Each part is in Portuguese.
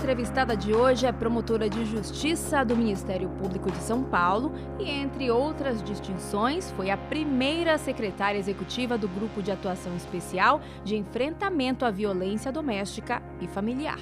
entrevistada de hoje é promotora de Justiça do Ministério Público de São Paulo e, entre outras distinções, foi a primeira secretária executiva do Grupo de Atuação Especial de Enfrentamento à Violência Doméstica e Familiar.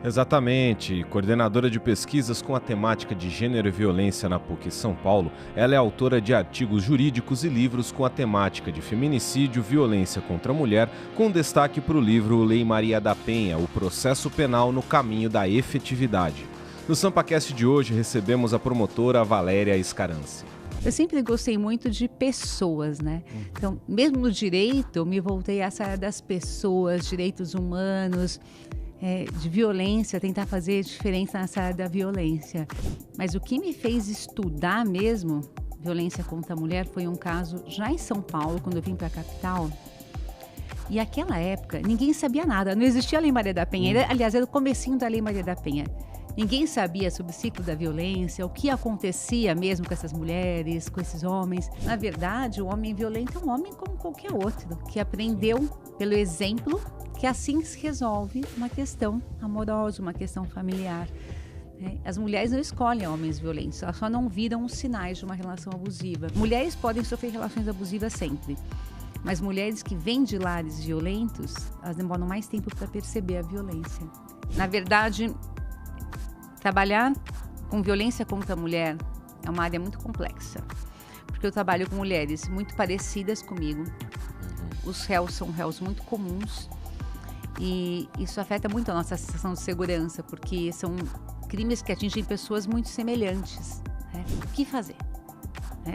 Exatamente, coordenadora de pesquisas com a temática de gênero e violência na PUC São Paulo, ela é autora de artigos jurídicos e livros com a temática de feminicídio, violência contra a mulher, com destaque para o livro Lei Maria da Penha, o processo penal no caminho da efetividade. No SampaCast de hoje recebemos a promotora Valéria Scaranci. Eu sempre gostei muito de pessoas, né? Então, mesmo no direito, eu me voltei a essa área das pessoas, direitos humanos, de violência, tentar fazer diferença nessa área da violência. Mas o que me fez estudar mesmo violência contra a mulher foi um caso já em São Paulo, quando eu vim para a capital. E naquela época, ninguém sabia nada, não existia a Lei Maria da Penha. Aliás, era o comecinho da Lei Maria da Penha. Ninguém sabia sobre o ciclo da violência, o que acontecia mesmo com essas mulheres, com esses homens. Na verdade, o homem violento é um homem como qualquer outro, que aprendeu pelo exemplo que assim se resolve uma questão amorosa, uma questão familiar. As mulheres não escolhem homens violentos, elas só não viram os sinais de uma relação abusiva. Mulheres podem sofrer relações abusivas sempre, mas mulheres que vêm de lares violentos, elas demoram mais tempo para perceber a violência. Na verdade, trabalhar com violência contra a mulher é uma área muito complexa, porque eu trabalho com mulheres muito parecidas comigo. Os réus são réus muito comuns e isso afeta muito a nossa sensação de segurança, porque são crimes que atingem pessoas muito semelhantes. O que fazer?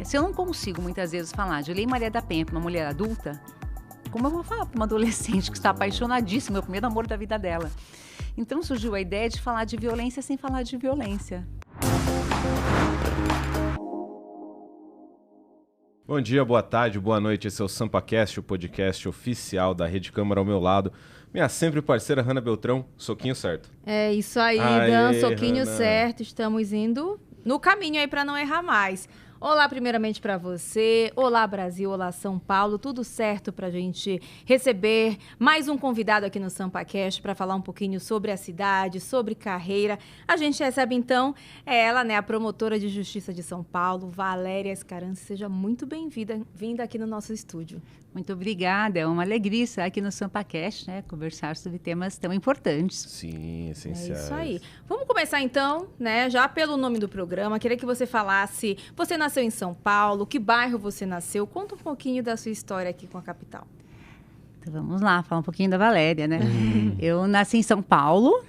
Se eu não consigo muitas vezes falar de Lei Maria da Penha para uma mulher adulta, como eu vou falar para uma adolescente que está apaixonadíssima, é o primeiro amor da vida dela? Então surgiu a ideia de falar de violência sem falar de violência. Bom dia, boa tarde, boa noite. Esse é o SampaCast, o podcast oficial da Rede Câmara ao meu lado. Minha sempre parceira Hanna Beltrão, soquinho certo. É isso aí, Dan, soquinho certo. Estamos indo no caminho aí para não errar mais. Olá, primeiramente para você. Olá, Brasil. Olá, São Paulo. Tudo certo para a gente receber mais um convidado aqui no SampaCast para falar um pouquinho sobre a cidade, sobre carreira. A gente recebe, então, ela, né, a promotora de Justiça de São Paulo, Valéria Scaranci. Seja muito bem-vinda aqui no nosso estúdio. Muito obrigada. É uma alegria estar aqui no SampaCast, né, conversar sobre temas tão importantes. Sim, essenciais. É isso aí. Vamos começar, então, né, já pelo nome do programa. Queria que você falasse, você nasceu em São Paulo, que bairro você nasceu? Conta um pouquinho da sua história aqui com a capital. Então, vamos lá, falar um pouquinho da Valéria, né? Eu nasci em São Paulo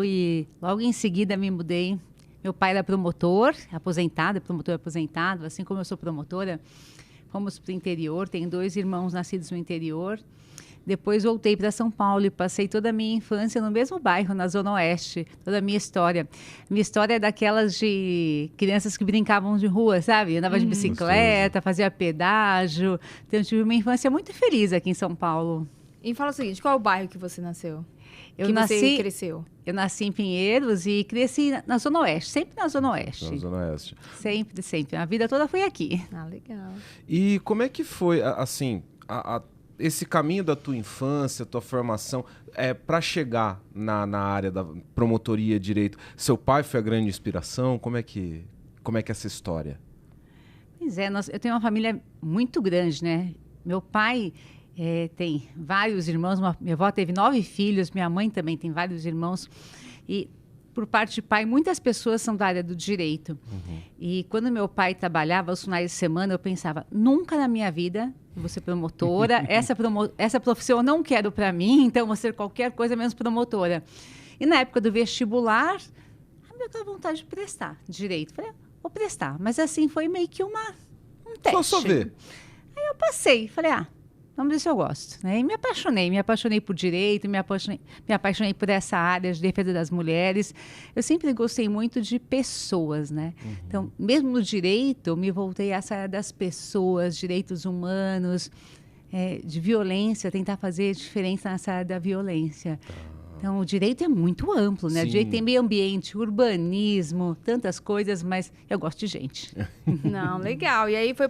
e logo em seguida me mudei. Meu pai era promotor aposentado, assim como eu sou promotora. Fomos para o interior, tenho 2 irmãos nascidos no interior. Depois voltei para São Paulo e passei toda a minha infância no mesmo bairro, na Zona Oeste. Toda a minha história. Minha história é daquelas de crianças que brincavam de rua, sabe? Andava de bicicleta, fazia pedágio. Então, eu tive uma infância muito feliz aqui em São Paulo. E fala o seguinte, qual é o bairro que você nasceu? Você cresceu? Eu nasci em Pinheiros e cresci na Zona Oeste, sempre na Zona Oeste. Na Zona Oeste. Sempre. A vida toda foi aqui. Ah, legal. E como é que foi, assim, esse caminho da tua infância, tua formação, para chegar na área da promotoria de direito? Seu pai foi a grande inspiração? Como é que é essa história? Pois é, eu tenho uma família muito grande, né? Meu pai tem vários irmãos, minha avó teve 9 filhos, minha mãe também tem vários irmãos. E por parte de pai, muitas pessoas são da área do direito. E quando meu pai trabalhava aos finais de semana, eu pensava, nunca na minha vida vou ser promotora, essa profissão eu não quero para mim, então vou ser qualquer coisa menos promotora. E na época do vestibular, eu estava com vontade de prestar direito. Falei, vou prestar. Mas assim, foi meio que um teste. Só ver. Aí eu passei, falei, vamos ver se eu gosto. Né? E me apaixonei por direito, me apaixonei por essa área de defesa das mulheres. Eu sempre gostei muito de pessoas, né? Então, mesmo no direito, eu me voltei a essa área das pessoas, direitos humanos, de violência, tentar fazer diferença nessa área da violência. Então, o direito é muito amplo, né? Sim. O direito tem meio ambiente, urbanismo, tantas coisas, mas eu gosto de gente. Não, legal. E aí foi...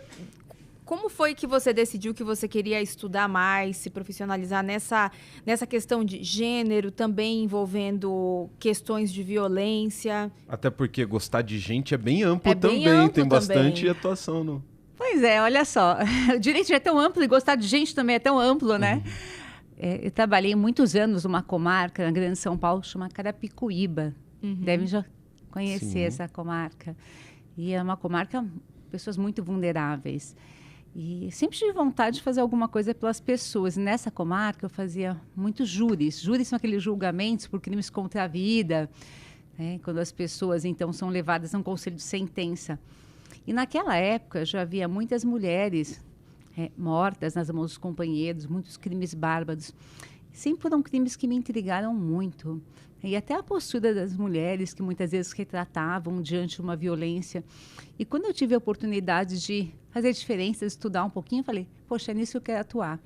como foi que você decidiu que você queria estudar mais, se profissionalizar nessa questão de gênero, também envolvendo questões de violência? Até porque gostar de gente é bem amplo bem também, amplo tem bastante também. atuação no... Pois é, olha só, o direito é tão amplo e gostar de gente também é tão amplo, né? Eu trabalhei muitos anos numa comarca na Grande São Paulo, chamada Carapicuíba. Devem já conhecer essa comarca. E é uma comarca, pessoas muito vulneráveis. E sempre tive vontade de fazer alguma coisa pelas pessoas. E nessa comarca eu fazia muitos júris. Júris são aqueles julgamentos por crimes contra a vida, né? Quando as pessoas, então, são levadas a um conselho de sentença. E naquela época já havia muitas mulheres mortas nas mãos dos companheiros, muitos crimes bárbaros. Sempre foram crimes que me intrigaram muito. E até a postura das mulheres, que muitas vezes retratavam diante de uma violência. E quando eu tive a oportunidade de fazer diferença, estudar um pouquinho, eu falei, poxa, é nisso que eu quero atuar.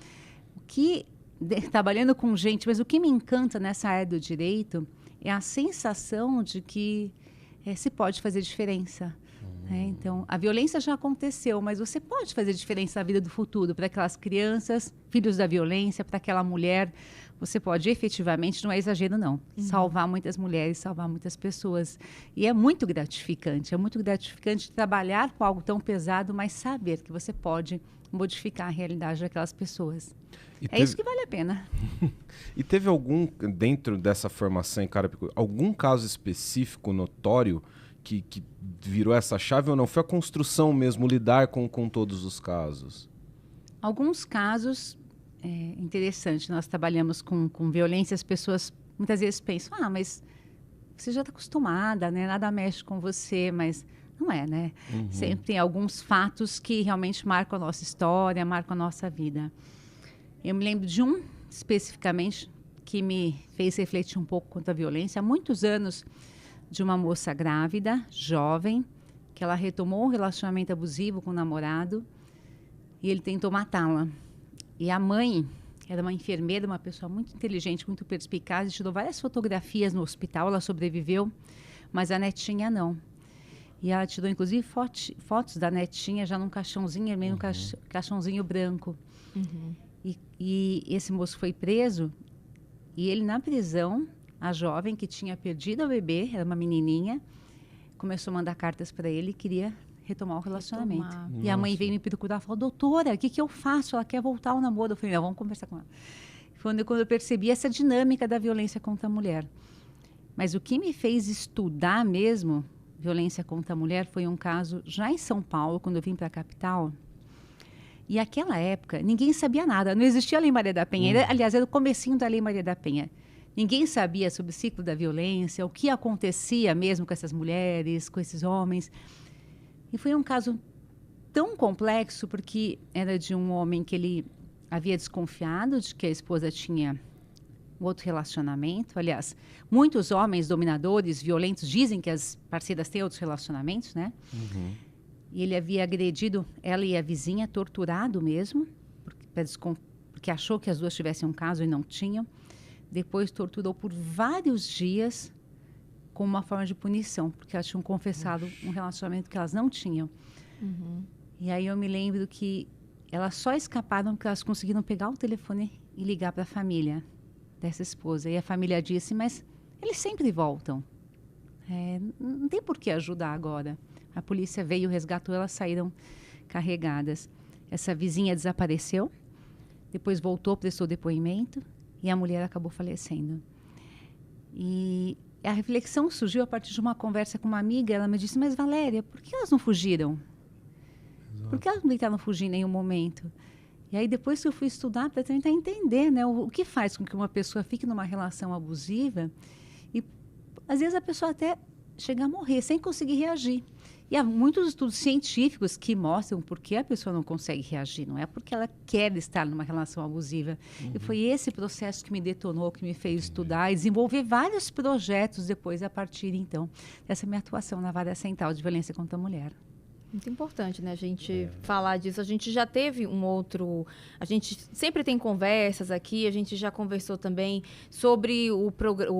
Trabalhando com gente, mas o que me encanta nessa área do direito é a sensação de que se pode fazer diferença. Então, a violência já aconteceu, mas você pode fazer diferença na vida do futuro para aquelas crianças, filhos da violência, para aquela mulher. Você pode efetivamente, não é exagero não, salvar muitas mulheres, salvar muitas pessoas. E é muito gratificante trabalhar com algo tão pesado, mas saber que você pode modificar a realidade daquelas pessoas. Isso que vale a pena. E teve algum, dentro dessa formação em Carapicuíba, algum caso específico, notório, que virou essa chave ou não? Foi a construção mesmo, lidar com todos os casos? Alguns casos, interessante, nós trabalhamos com violência, as pessoas muitas vezes pensam, mas você já está acostumada, né? Nada mexe com você, mas não é, né? Sempre tem alguns fatos que realmente marcam a nossa história, marcam a nossa vida. Eu me lembro de um, especificamente, que me fez refletir um pouco contra a violência. Há muitos anos, de uma moça grávida, jovem, que ela retomou um relacionamento abusivo com o namorado e ele tentou matá-la. E a mãe era uma enfermeira, uma pessoa muito inteligente, muito perspicaz, tirou várias fotografias no hospital, ela sobreviveu, mas a netinha não. E ela tirou, inclusive, fotos da netinha já num caixãozinho, meio num caixãozinho branco. E esse moço foi preso e ele, na prisão, a jovem que tinha perdido o bebê, era uma menininha, começou a mandar cartas para ele e queria retomar o relacionamento. E a mãe veio me procurar e falou, doutora, o que eu faço? Ela quer voltar ao namoro. Eu falei, não, vamos conversar com ela. Foi quando eu percebi essa dinâmica da violência contra a mulher. Mas o que me fez estudar mesmo violência contra a mulher foi um caso já em São Paulo, quando eu vim para a capital. E naquela época, ninguém sabia nada. Não existia a Lei Maria da Penha. Aliás, era o comecinho da Lei Maria da Penha. Ninguém sabia sobre o ciclo da violência, o que acontecia mesmo com essas mulheres, com esses homens. E foi um caso tão complexo, porque era de um homem que ele havia desconfiado de que a esposa tinha outro relacionamento. Aliás, muitos homens dominadores, violentos, dizem que as parceiras têm outros relacionamentos, né? E ele havia agredido ela e a vizinha, torturado mesmo, porque achou que as duas tivessem um caso e não tinham. Depois torturou por vários dias como uma forma de punição, porque elas tinham confessado um relacionamento que elas não tinham. E aí eu me lembro que elas só escaparam porque elas conseguiram pegar o telefone e ligar para a família dessa esposa. E a família disse, mas eles sempre voltam. Não tem por que ajudar agora. A polícia veio, resgatou, elas saíram carregadas. Essa vizinha desapareceu, depois voltou, prestou depoimento, e a mulher acabou falecendo. E a reflexão surgiu a partir de uma conversa com uma amiga. Ela me disse, mas Valéria, por que elas não fugiram? Por que elas não tentaram fugir em nenhum momento? E aí depois que eu fui estudar para tentar entender, né, o que faz com que uma pessoa fique numa relação abusiva e às vezes a pessoa até chega a morrer sem conseguir reagir. E há muitos estudos científicos que mostram por que a pessoa não consegue reagir. Não é porque ela quer estar numa relação abusiva. E foi esse processo que me detonou, que me fez estudar e desenvolver vários projetos depois, a partir, então, dessa minha atuação na Vara Central de Violência contra a Mulher. Muito importante, né, a gente falar disso. A gente já teve um outro... A gente sempre tem conversas aqui, a gente já conversou também sobre o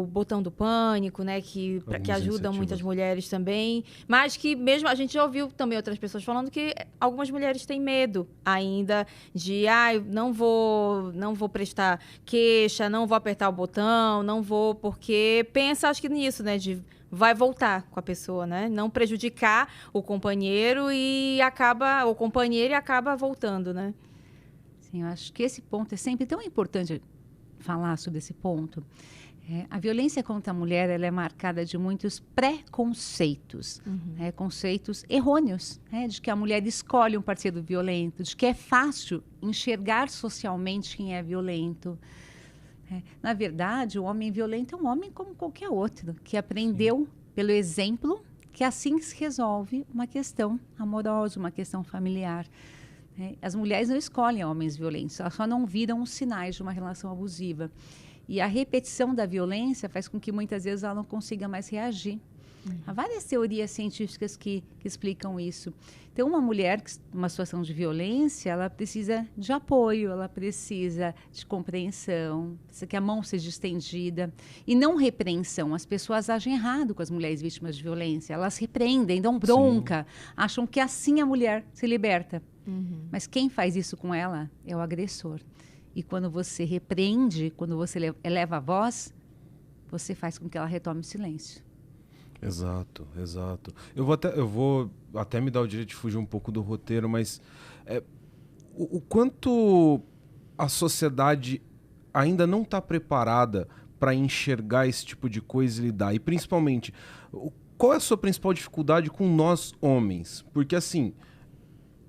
botão do pânico, né, que ajuda muitas mulheres também, mas que mesmo a gente já ouviu também outras pessoas falando que algumas mulheres têm medo ainda de, não vou prestar queixa, não vou apertar o botão, não vou, porque pensa, acho que nisso, né, de vai voltar com a pessoa, né? Não prejudicar o companheiro e acaba voltando, né? Sim, eu acho que esse ponto é sempre tão importante falar sobre esse ponto. A violência contra a mulher, ela é marcada de muitos preconceitos, conceitos errôneos, de que a mulher escolhe um parceiro violento, de que é fácil enxergar socialmente quem é violento. Na verdade, o homem violento é um homem como qualquer outro, que aprendeu pelo exemplo que assim se resolve uma questão amorosa, uma questão familiar. As mulheres não escolhem homens violentos, elas só não viram os sinais de uma relação abusiva. E a repetição da violência faz com que muitas vezes ela não consiga mais reagir. Há várias teorias científicas que explicam isso. Então, uma mulher numa situação de violência, ela precisa de apoio, ela precisa de compreensão, precisa que a mão seja estendida. E não repreensão. As pessoas agem errado com as mulheres vítimas de violência. Elas repreendem, dão bronca, acham que assim a mulher se liberta. Mas quem faz isso com ela é o agressor. E quando você repreende, quando você eleva a voz, você faz com que ela retome o silêncio. Exato. Eu vou até me dar o direito de fugir um pouco do roteiro, mas o quanto a sociedade ainda não está preparada para enxergar esse tipo de coisa e lidar? E principalmente, qual é a sua principal dificuldade com nós homens? Porque assim,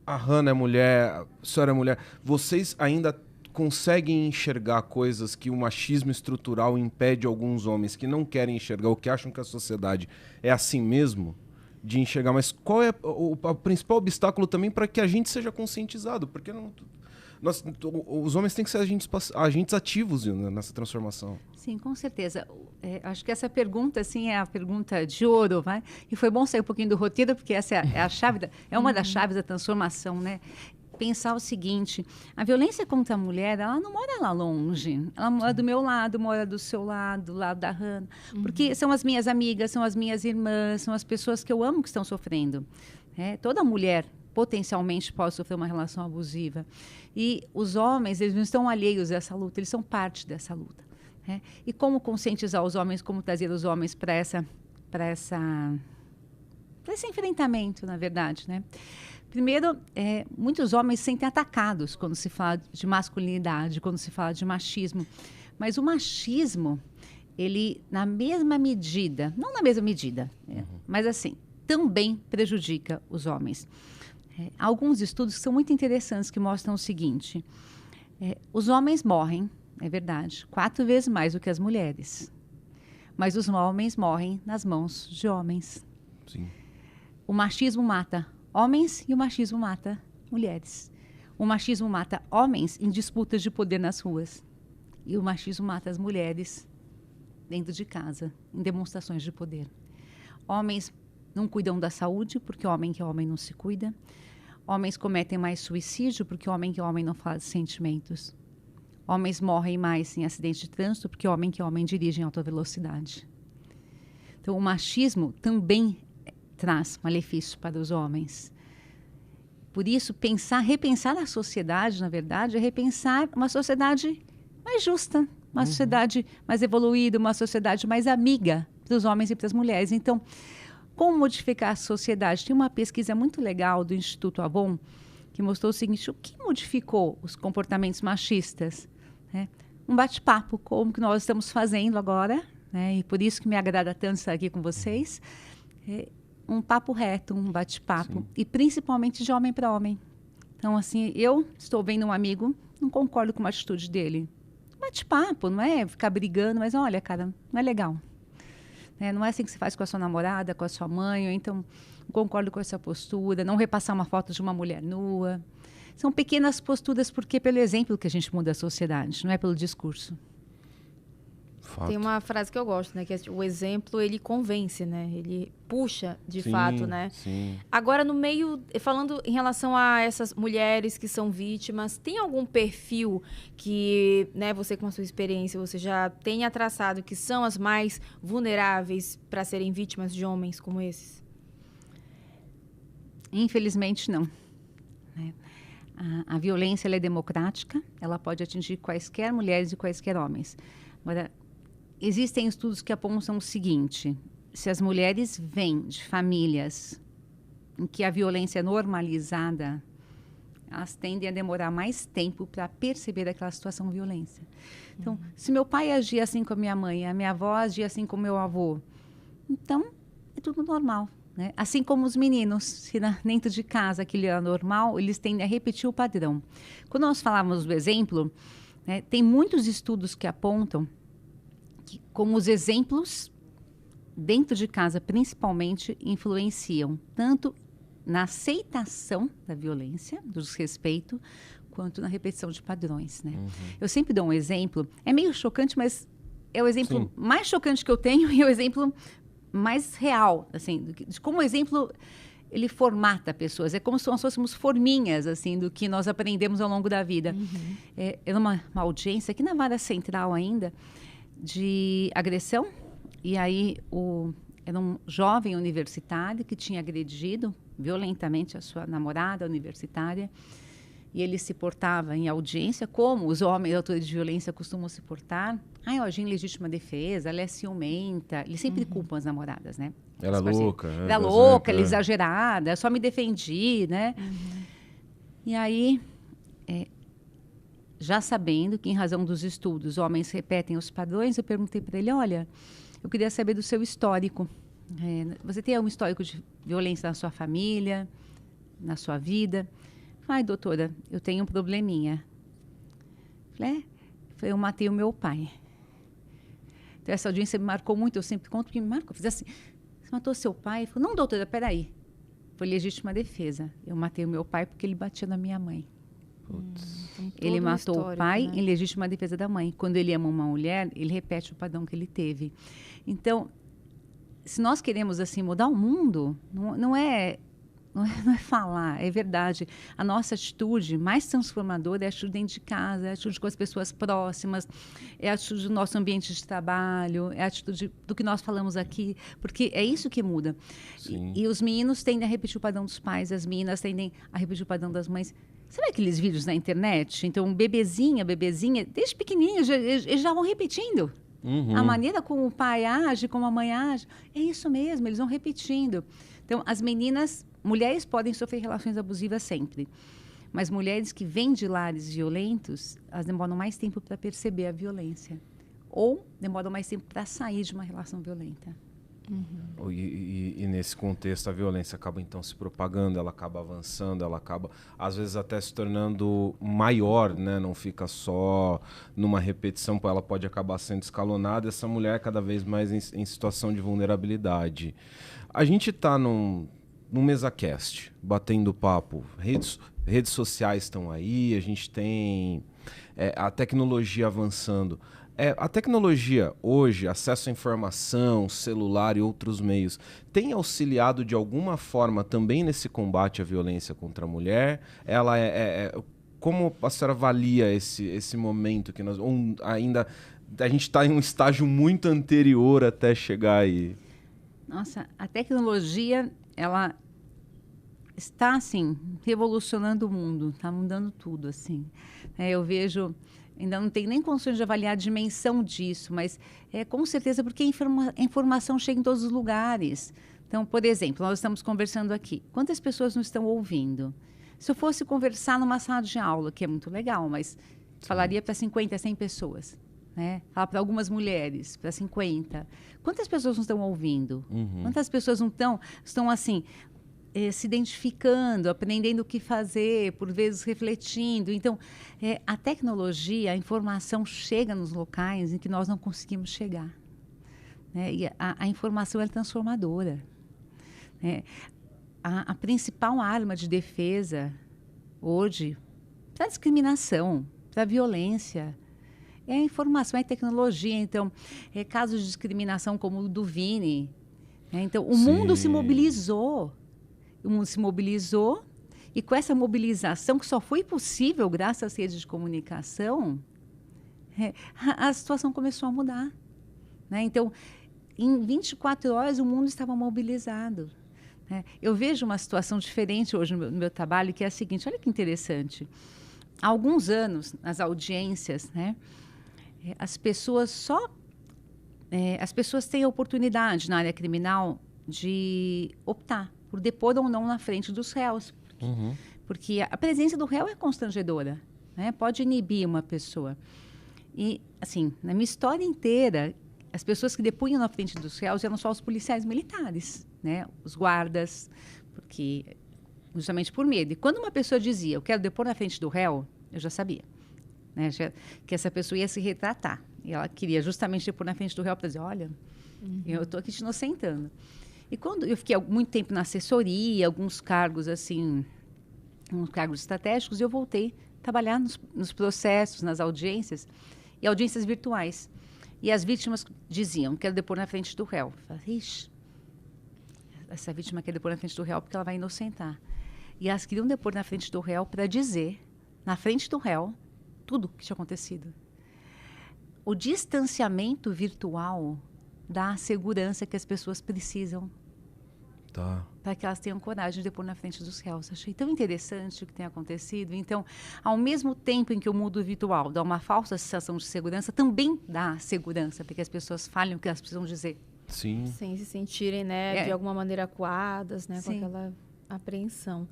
a Hannah é mulher, a senhora é mulher, vocês ainda conseguem enxergar coisas que o machismo estrutural impede alguns homens que não querem enxergar ou que acham que a sociedade é assim mesmo de enxergar, mas qual é o principal obstáculo também para que a gente seja conscientizado? Porque os homens têm que ser agentes ativos nessa transformação. Sim, com certeza. Acho que essa pergunta assim, é a pergunta de ouro, vai? E foi bom sair um pouquinho do roteiro, porque essa é a chave, é uma das chaves da transformação, né? Pensar o seguinte, a violência contra a mulher, ela não mora lá longe, ela mora do meu lado, mora do seu lado, do lado da Hannah, porque são as minhas amigas, são as minhas irmãs, são as pessoas que eu amo que estão sofrendo. Toda mulher potencialmente pode sofrer uma relação abusiva. E os homens, eles não estão alheios a essa luta, eles são parte dessa luta. E como conscientizar os homens, como trazer os homens para esse enfrentamento, na verdade, né? Primeiro, muitos homens se sentem atacados quando se fala de masculinidade, quando se fala de machismo. Mas o machismo, ele, na mesma medida, não na mesma medida, mas assim, também prejudica os homens. Há alguns estudos que são muito interessantes que mostram o seguinte, os homens morrem, é verdade, 4 vezes mais do que as mulheres. Mas os homens morrem nas mãos de homens. Sim. O machismo mata homens e o machismo mata mulheres. O machismo mata homens em disputas de poder nas ruas. E o machismo mata as mulheres dentro de casa, em demonstrações de poder. Homens não cuidam da saúde, porque homem que é homem não se cuida. Homens cometem mais suicídio, porque homem que é homem não fala de sentimentos. Homens morrem mais em acidentes de trânsito, porque homem que é homem dirige em alta velocidade. Então, o machismo também traz malefícios para os homens. Por isso, repensar a sociedade, na verdade, é repensar uma sociedade mais justa, uma sociedade mais evoluída, uma sociedade mais amiga para os homens e para as mulheres. Então, como modificar a sociedade? Tem uma pesquisa muito legal do Instituto Avon que mostrou o seguinte, o que modificou os comportamentos machistas? Um bate-papo, como que nós estamos fazendo agora, e por isso que me agrada tanto estar aqui com vocês, um papo reto, um bate-papo, e principalmente de homem para homem. Então, assim, eu estou vendo um amigo, não concordo com uma atitude dele. Bate-papo, não é ficar brigando, mas olha, cara, não é legal. Não é assim que se faz com a sua namorada, com a sua mãe, ou então não concordo com essa postura, não repassar uma foto de uma mulher nua. São pequenas posturas, porque é pelo exemplo que a gente muda a sociedade, não é pelo discurso. Fato. Tem uma frase que eu gosto, né? Que é, o exemplo, ele convence, né? Ele puxa, de Sim, fato, né? Sim. Agora, no meio... Falando em relação a essas mulheres que são vítimas, tem algum perfil que, né, você com a sua experiência, você já tenha traçado que são as mais vulneráveis para serem vítimas de homens como esses? Infelizmente, não. Né? A violência ela é democrática, ela pode atingir quaisquer mulheres e quaisquer homens. Agora, existem estudos que apontam o seguinte: se as mulheres vêm de famílias em que a violência é normalizada, elas tendem a demorar mais tempo para perceber aquela situação de violência. Então, se meu pai agia assim com a minha mãe, a minha avó agia assim com o meu avô, então é tudo normal. Né? Assim como os meninos, se dentro de casa aquilo é normal, eles tendem a repetir o padrão. Quando nós falávamos do exemplo, né, tem muitos estudos que apontam que, como os exemplos dentro de casa, principalmente, influenciam tanto na aceitação da violência, do desrespeito, quanto na repetição de padrões. Né? Eu sempre dou um exemplo, é meio chocante, mas é o exemplo mais chocante que eu tenho e é o exemplo mais real, assim, de como o exemplo ele formata pessoas. É como se nós fôssemos forminhas, assim, do que nós aprendemos ao longo da vida. Era uma audiência aqui na Vara Central ainda, de agressão, e aí era um jovem universitário que tinha agredido violentamente a sua namorada universitária, e ele se portava em audiência como os homens autores de violência costumam se portar. Eu agi em legítima defesa, ela é ciumenta. Eles sempre culpam as namoradas, né? Ela é louca. Ela é louca, ela é exagerada, só me defendi, né? E aí, já sabendo que, em razão dos estudos, homens repetem os padrões, eu perguntei para ele, olha, eu queria saber do seu histórico. Você tem algum histórico de violência na sua família, na sua vida? Doutora, eu tenho um probleminha. Falei, eu matei o meu pai. Então, essa audiência me marcou muito, eu sempre conto que me marcou. Eu fiz assim, você matou seu pai? Ele falou, não, doutora, peraí. Foi legítima defesa. Eu matei o meu pai porque ele batia na minha mãe. Ele matou o pai, né, em legítima defesa da mãe. Quando ele ama uma mulher, ele repete o padrão que ele teve. Então, se nós queremos assim mudar o mundo, não é falar, é verdade. A nossa atitude mais transformadora é a atitude dentro de casa, é a atitude com as pessoas próximas, é a atitude do nosso ambiente de trabalho, é a atitude do que nós falamos aqui, porque é isso que muda. E os meninos tendem a repetir o padrão dos pais, as meninas tendem a repetir o padrão das mães. Sabe aqueles vídeos na internet? Então, bebezinha, desde pequenininho, eles já vão repetindo. A maneira como o pai age, como a mãe age, é isso mesmo, eles vão repetindo. Então, as mulheres podem sofrer relações abusivas sempre, mas mulheres que vêm de lares violentos, elas demoram mais tempo para perceber a violência ou demoram mais tempo para sair de uma relação violenta. E nesse contexto a violência acaba então se propagando, ela acaba avançando, ela acaba às vezes até se tornando maior, né? Não fica só numa repetição, ela pode acabar sendo escalonada, essa mulher cada vez mais em situação de vulnerabilidade. A gente está num MesaCast, batendo papo, redes sociais estão aí, a gente tem a tecnologia avançando. A tecnologia hoje, acesso à informação, celular e outros meios, tem auxiliado de alguma forma também nesse combate à violência contra a mulher? Ela como a senhora avalia esse momento que nós ainda a gente está em um estágio muito anterior até chegar aí? Nossa, a tecnologia, ela está, assim, revolucionando o mundo, está mudando tudo, assim. Eu vejo, ainda não tenho nem condições de avaliar a dimensão disso, mas com certeza porque a informação chega em todos os lugares. Então, por exemplo, nós estamos conversando aqui. Quantas pessoas nos estão ouvindo? Se eu fosse conversar numa sala de aula, que é muito legal, mas falaria para 50, 100 pessoas. Né? Falar para algumas mulheres, para 50. Quantas pessoas não estão ouvindo? Quantas pessoas não estão assim, se identificando, aprendendo o que fazer, por vezes refletindo? Então, a tecnologia, a informação chega nos locais em que nós não conseguimos chegar. Né? E a informação é transformadora. Né? A principal arma de defesa hoje para a discriminação, para a violência, É informação, é tecnologia. Então, casos de discriminação como o do Vini. Né? Então, o mundo se mobilizou. O mundo se mobilizou. E com essa mobilização, que só foi possível graças às redes de comunicação, a situação começou a mudar. Né? Então, em 24 horas, o mundo estava mobilizado. Né? Eu vejo uma situação diferente hoje no meu trabalho, que é a seguinte, olha que interessante. Há alguns anos, nas audiências, né, as pessoas têm a oportunidade na área criminal de optar por depor ou não na frente dos réus. Porque a presença do réu é constrangedora, né? Pode inibir uma pessoa. E, assim, na minha história inteira, as pessoas que depunham na frente dos réus eram só os policiais militares, né? Os guardas, porque justamente por medo. E quando uma pessoa dizia, eu quero depor na frente do réu, eu já sabia, né? Que essa pessoa ia se retratar. E ela queria justamente depor na frente do réu para dizer, olha, eu estou aqui te inocentando. E quando eu fiquei muito tempo na assessoria, alguns cargos assim, uns cargos estratégicos, eu voltei a trabalhar nos processos, nas audiências, e audiências virtuais. E as vítimas diziam, quero depor na frente do réu. Eu falei, ixi, essa vítima quer depor na frente do réu porque ela vai inocentar. E elas queriam depor na frente do réu para dizer, na frente do réu, tudo o que tinha acontecido. O distanciamento virtual dá a segurança que as pessoas precisam para que elas tenham coragem de depor na frente dos réus. Achei tão interessante o que tem acontecido. Então, ao mesmo tempo em que o mundo virtual dá uma falsa sensação de segurança, também dá segurança para que as pessoas falem o que elas precisam dizer. Sim. Sem se sentirem, né, de alguma maneira acuadas, né, com aquela apreensão.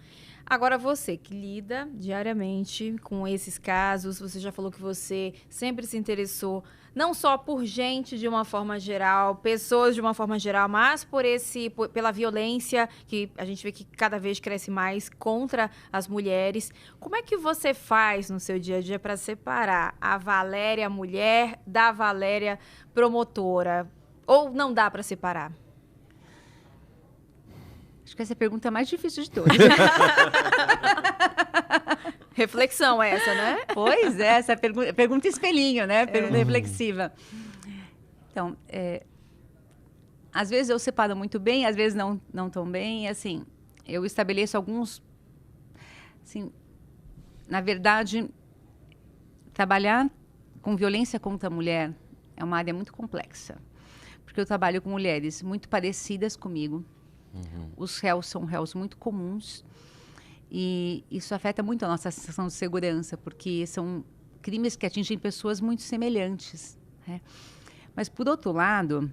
Agora, você que lida diariamente com esses casos, você já falou que você sempre se interessou não só por gente de uma forma geral, pessoas de uma forma geral, mas pela violência que a gente vê que cada vez cresce mais contra as mulheres. Como é que você faz no seu dia a dia para separar a Valéria mulher da Valéria promotora? Ou não dá para separar? Acho que essa pergunta é a mais difícil de todas. Reflexão essa, né? Pois é, essa pergunta espelhinho, né? Pergunta reflexiva. Então, às vezes eu separo muito bem, às vezes não tão bem. Assim, eu estabeleço alguns... Assim, na verdade, trabalhar com violência contra a mulher é uma área muito complexa. Porque eu trabalho com mulheres muito parecidas comigo. Os réus são réus muito comuns. E isso afeta muito a nossa sensação de segurança, porque são crimes que atingem pessoas muito semelhantes. Né? Mas, por outro lado,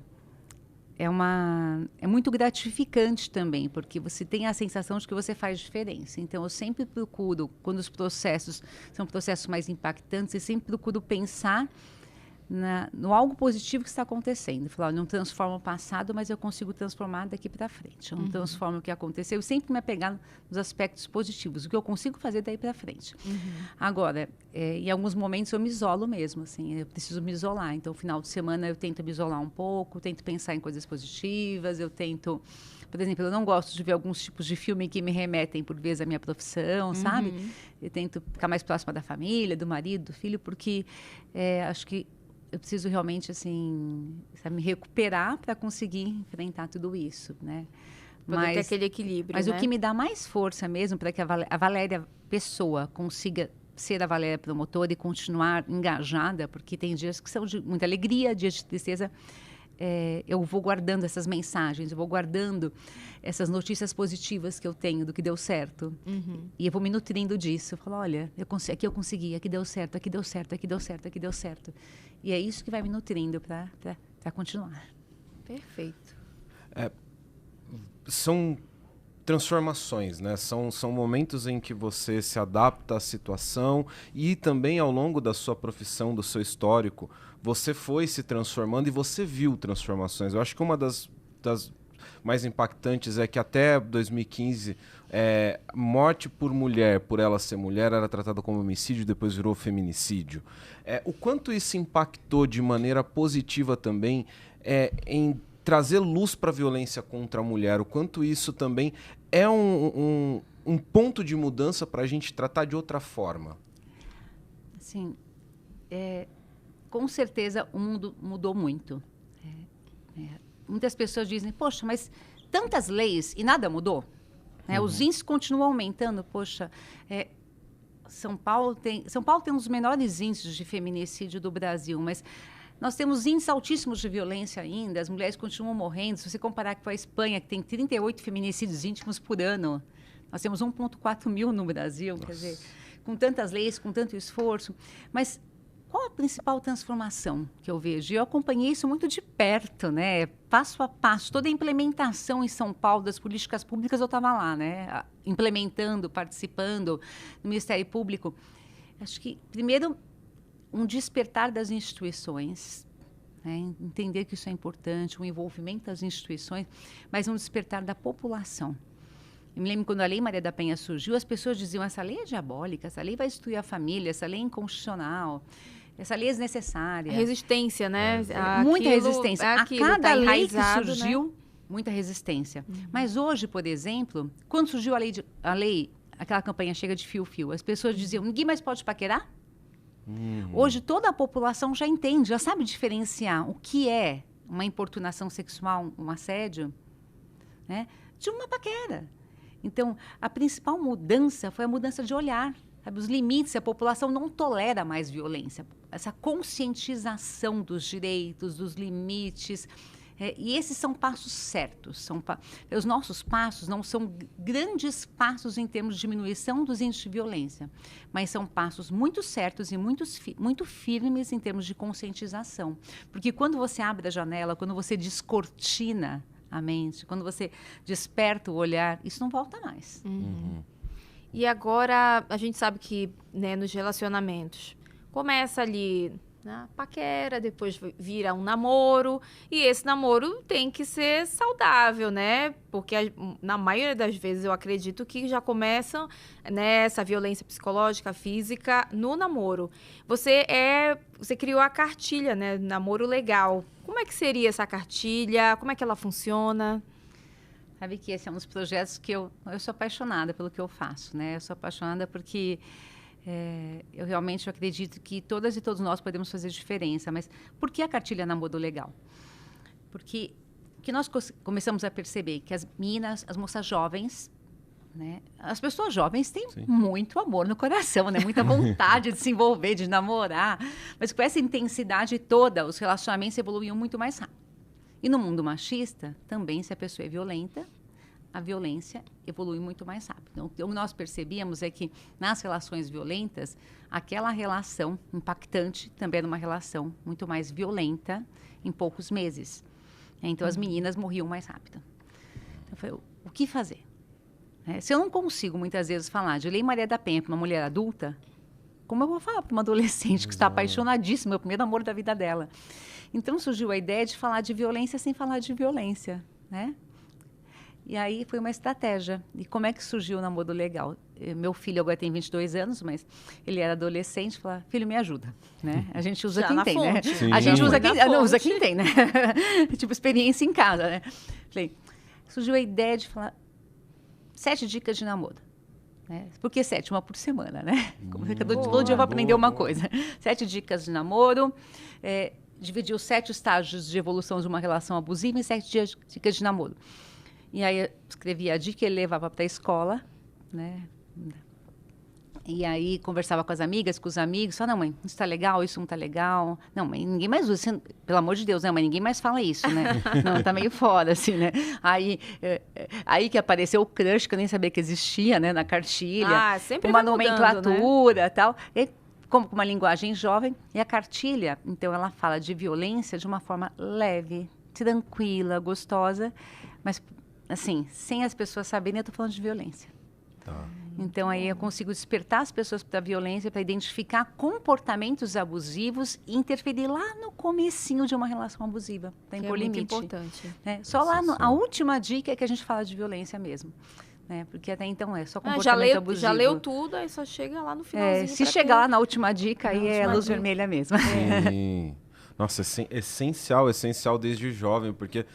é muito gratificante também, porque você tem a sensação de que você faz diferença. Então, eu sempre procuro, quando os processos são processos mais impactantes, eu sempre procuro pensar no algo positivo que está acontecendo. Falar, eu não transformo o passado, mas eu consigo transformar daqui para frente. Eu não transformo o que aconteceu. Eu sempre me apegar nos aspectos positivos, o que eu consigo fazer daí para frente. Agora, em alguns momentos eu me isolo mesmo, assim, eu preciso me isolar. Então, no final de semana eu tento me isolar um pouco, tento pensar em coisas positivas, eu tento... Por exemplo, eu não gosto de ver alguns tipos de filme que me remetem, por vezes, à minha profissão, sabe? Eu tento ficar mais próxima da família, do marido, do filho, porque acho que eu preciso realmente, assim, sabe, me recuperar para conseguir enfrentar tudo isso, né? Poder ter aquele equilíbrio, mas né? o que me dá mais força mesmo para que a Valéria pessoa consiga ser a Valéria promotora e continuar engajada, porque tem dias que são de muita alegria, dias de tristeza, eu vou guardando essas mensagens, eu vou guardando essas notícias positivas que eu tenho do que deu certo. E eu vou me nutrindo disso. Eu falo, olha, aqui eu consegui, aqui deu certo, aqui deu certo, aqui deu certo, aqui deu certo. E é isso que vai me nutrindo para continuar. Perfeito. São transformações, né? São momentos em que você se adapta à situação e também ao longo da sua profissão, do seu histórico, você foi se transformando e você viu transformações. Eu acho que uma das mais impactantes é que até 2015, morte por mulher, por ela ser mulher, era tratada como homicídio, depois virou feminicídio. O quanto isso impactou de maneira positiva também em trazer luz para a violência contra a mulher, o quanto isso também é um ponto de mudança para a gente tratar de outra forma? Assim, com certeza o mundo mudou muito. Muitas pessoas dizem, poxa, mas tantas leis e nada mudou? Os índices continuam aumentando. Poxa, São Paulo tem um dos menores índices de feminicídio do Brasil, mas nós temos índices altíssimos de violência ainda, as mulheres continuam morrendo. Se você comparar com a Espanha, que tem 38 feminicídios íntimos por ano, nós temos 1,4 mil no Brasil. Nossa. Quer dizer, com tantas leis, com tanto esforço. Mas qual a principal transformação que eu vejo? Eu acompanhei isso muito de perto, né? Passo a passo. Toda a implementação em São Paulo das políticas públicas, eu estava lá, né? Implementando, participando no Ministério Público. Acho que, primeiro, um despertar das instituições, né? Entender que isso é importante, um envolvimento das instituições, mas um despertar da população. Eu me lembro quando a Lei Maria da Penha surgiu, as pessoas diziam, essa lei é diabólica, essa lei vai destruir a família, essa lei é inconstitucional, essa lei é desnecessária. Resistência, né? Muita resistência. A cada lei que né? surgiu, muita resistência. Mas hoje, por exemplo, quando surgiu a lei, aquela campanha Chega de Fio-Fio, as pessoas diziam, ninguém mais pode paquerar? Hoje toda a população já entende, já sabe diferenciar o que é uma importunação sexual, um assédio, né, de uma paquera. Então, a principal mudança foi a mudança de olhar. Sabe? Os limites, a população não tolera mais violência. Essa conscientização dos direitos, dos limites. E esses são passos certos. Os nossos passos não são grandes passos em termos de diminuição dos índices de violência, mas são passos muito certos e muito firmes em termos de conscientização. Porque quando você abre a janela, quando você descortina a mente, quando você desperta o olhar, isso não volta mais. E agora, a gente sabe que, né, nos relacionamentos, começa ali na paquera, depois vira um namoro, e esse namoro tem que ser saudável, né? Porque na maioria das vezes eu acredito que já começam, né, essa violência psicológica, física no namoro. Você criou a cartilha, né, Namoro Legal. Como é que seria essa cartilha? Como é que ela funciona? Sabe que esse é um dos projetos que eu sou apaixonada pelo que eu faço, né? Eu sou apaixonada porque eu realmente acredito que todas e todos nós podemos fazer diferença. Mas por que a cartilha Namoro Legal? Porque que nós começamos a perceber que as meninas, as moças jovens, né, as pessoas jovens têm muito amor no coração, né? Muita vontade de se envolver, de namorar. Mas com essa intensidade toda, os relacionamentos evoluíam muito mais rápido. E no mundo machista, também, se a pessoa é violenta, a violência evolui muito mais rápido. Então, o que nós percebíamos é que, nas relações violentas, aquela relação impactante também era uma relação muito mais violenta em poucos meses. Então, as meninas morriam mais rápido. Então, foi o que fazer? Se eu não consigo, muitas vezes, falar de Lei Maria da Penha para uma mulher adulta, como eu vou falar para uma adolescente que está apaixonadíssima, é o primeiro amor da vida dela? Então, surgiu a ideia de falar de violência sem falar de violência, né? E aí foi uma estratégia. E como é que surgiu o Namoro Legal? Meu filho agora tem 22 anos, mas ele era adolescente, falou, filho, me ajuda, né? A gente usa quem tem, né? A gente usa quem tem, né? Tipo, experiência em casa, né? Falei, surgiu a ideia de falar 7 dicas de namoro. Né? Por que 7? Uma por semana, né? Como todo dia eu vou aprender uma coisa. 7 dicas de namoro, dividiu 7 estágios de evolução de uma relação abusiva em 7 dicas de namoro. E aí eu escrevi a dica que ele levava para a escola, né? E aí conversava com as amigas, com os amigos, falava, não, mãe, isso tá legal, isso não tá legal. Não, mãe, ninguém mais usa, pelo amor de Deus, né, mãe, ninguém mais fala isso, né? Não, tá meio fora, assim, né? Aí que apareceu o crush, que eu nem sabia que existia, né, na cartilha. Sempre uma vai mudando, nomenclatura, né? Tal. E, como com uma linguagem jovem. E a cartilha, então, ela fala de violência de uma forma leve, tranquila, gostosa, mas, assim, sem as pessoas saberem, eu tô falando de violência. Tá. Então, aí eu consigo despertar as pessoas para a violência, para identificar comportamentos abusivos e interferir lá no comecinho de uma relação abusiva, para impor limite. É muito importante. Né? Só lá, a última dica é que a gente fala de violência mesmo. Né? Porque até então é só comportamento abusivo. Já leu tudo, aí só chega lá no finalzinho. Se chegar lá na última dica, aí é luz vermelha mesmo. Sim. Nossa, essencial desde jovem, porque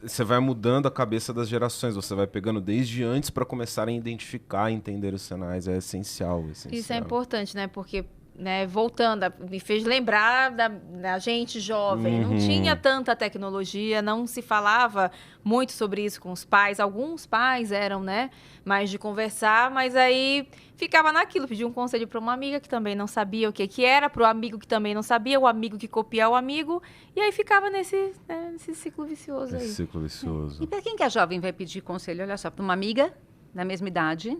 você vai mudando a cabeça das gerações, você vai pegando desde antes para começarem a identificar, entender os sinais, é essencial. Isso é importante, né? Porque né, voltando, me fez lembrar da gente jovem. Não tinha tanta tecnologia, não se falava muito sobre isso com os pais. Alguns pais eram, né, mais de conversar, mas aí ficava naquilo. Pedia um conselho para uma amiga que também não sabia o que era, para o amigo que também não sabia, o amigo que copia o amigo. E aí ficava nesse ciclo vicioso aí. Esse ciclo vicioso. E para quem que é jovem vai pedir conselho? Olha só, para uma amiga da mesma idade,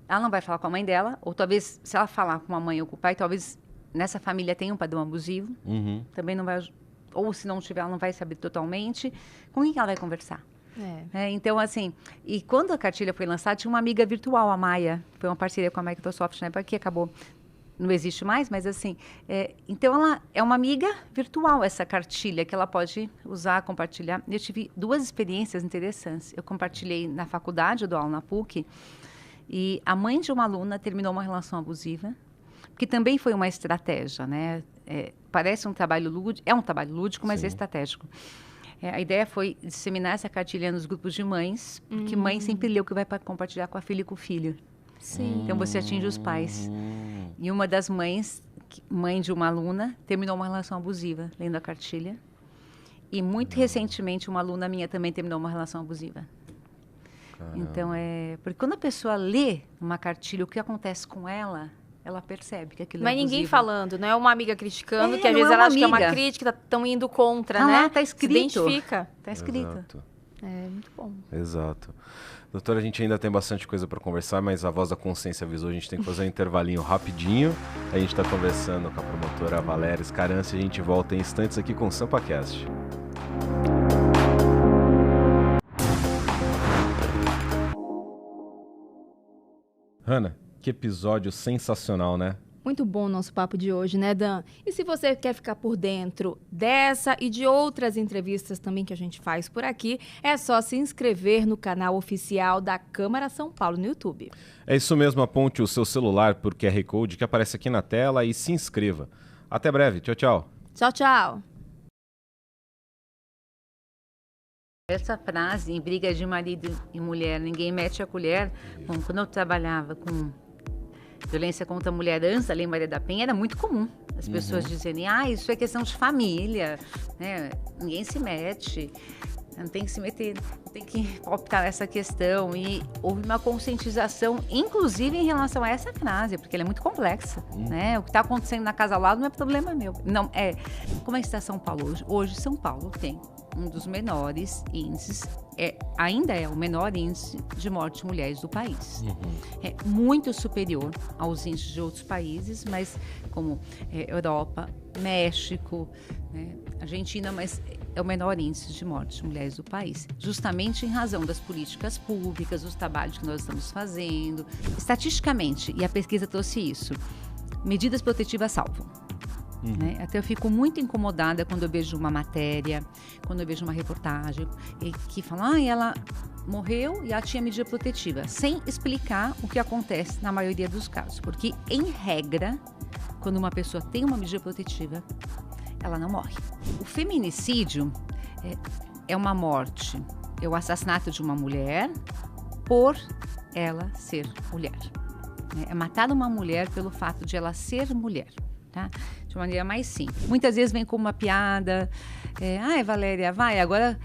ela não vai falar com a mãe dela, ou talvez, se ela falar com a mãe ou com o pai, talvez nessa família tenha um padrão abusivo. Também não vai, ou se não tiver, ela não vai saber totalmente. Com quem que ela vai conversar? Então, assim, e quando a cartilha foi lançada, tinha uma amiga virtual, a Maia, foi uma parceria com a Microsoft, né, que acabou, não existe mais, mas assim, então ela é uma amiga virtual, essa cartilha, que ela pode usar, compartilhar. Eu tive 2 experiências interessantes. Eu compartilhei na faculdade, eu dou aula na PUC, e a mãe de uma aluna terminou uma relação abusiva, que também foi uma estratégia, né? Parece um trabalho lúdico, é um trabalho lúdico, mas é estratégico. A ideia foi disseminar essa cartilha nos grupos de mães, porque mãe sempre lê o que vai compartilhar com a filha e com o filho. Sim. Então você atinge os pais. E uma das mães, mãe de uma aluna, terminou uma relação abusiva, lendo a cartilha. E muito recentemente uma aluna minha também terminou uma relação abusiva. Caramba. Então porque quando a pessoa lê uma cartilha, o que acontece com ela, ela percebe que aquilo é Mas abusivo. ninguém falando, não é uma amiga criticando, que às não vezes é ela uma acha que é uma amiga. crítica, estão indo contra, Ah né? lá, tá escrito. Se identifica. Tá escrito. Exato. É muito bom. Exato. Doutora, a gente ainda tem bastante coisa para conversar, mas a voz da consciência avisou, a gente tem que fazer um intervalinho rapidinho. A gente está conversando com a promotora Valéria Scaranci e a gente volta em instantes aqui com o SampaCast. Hanna, que episódio sensacional, né? Muito bom o nosso papo de hoje, né, Dan? E se você quer ficar por dentro dessa e de outras entrevistas também que a gente faz por aqui, é só se inscrever no canal oficial da Câmara São Paulo no YouTube. É isso mesmo, aponte o seu celular por QR Code que aparece aqui na tela e se inscreva. Até breve, tchau, tchau. Tchau, tchau. Essa frase, em briga de marido e mulher, ninguém mete a colher. Bom, quando eu trabalhava com violência contra a mulher antes da Lei Maria da Penha, era muito comum as pessoas dizerem, isso é questão de família, né? Ninguém se mete, não tem que se meter, não tem que optar essa questão. E houve uma conscientização, inclusive em relação a essa frase, porque ela é muito complexa, né? O que está acontecendo na casa ao lado não é problema meu. Não, como é que está São Paulo hoje? Hoje São Paulo tem um dos menores índices, ainda é o menor índice de morte de mulheres do país. É muito superior aos índices de outros países, mas como Europa, México, né, Argentina, mas é o menor índice de morte de mulheres do país, justamente em razão das políticas públicas, dos trabalhos que nós estamos fazendo. Estatisticamente, e a pesquisa trouxe isso, medidas protetivas salvam. Né? Até eu fico muito incomodada quando eu vejo uma matéria, quando eu vejo uma reportagem que fala, ela morreu e ela tinha medida protetiva, sem explicar o que acontece na maioria dos casos. Porque, em regra, quando uma pessoa tem uma medida protetiva, ela não morre. O feminicídio é uma morte, é o assassinato de uma mulher por ela ser mulher. É matar uma mulher pelo fato de ela ser mulher. Tá? De maneira mais simples. Muitas vezes vem como uma piada, Valéria, vai, agora,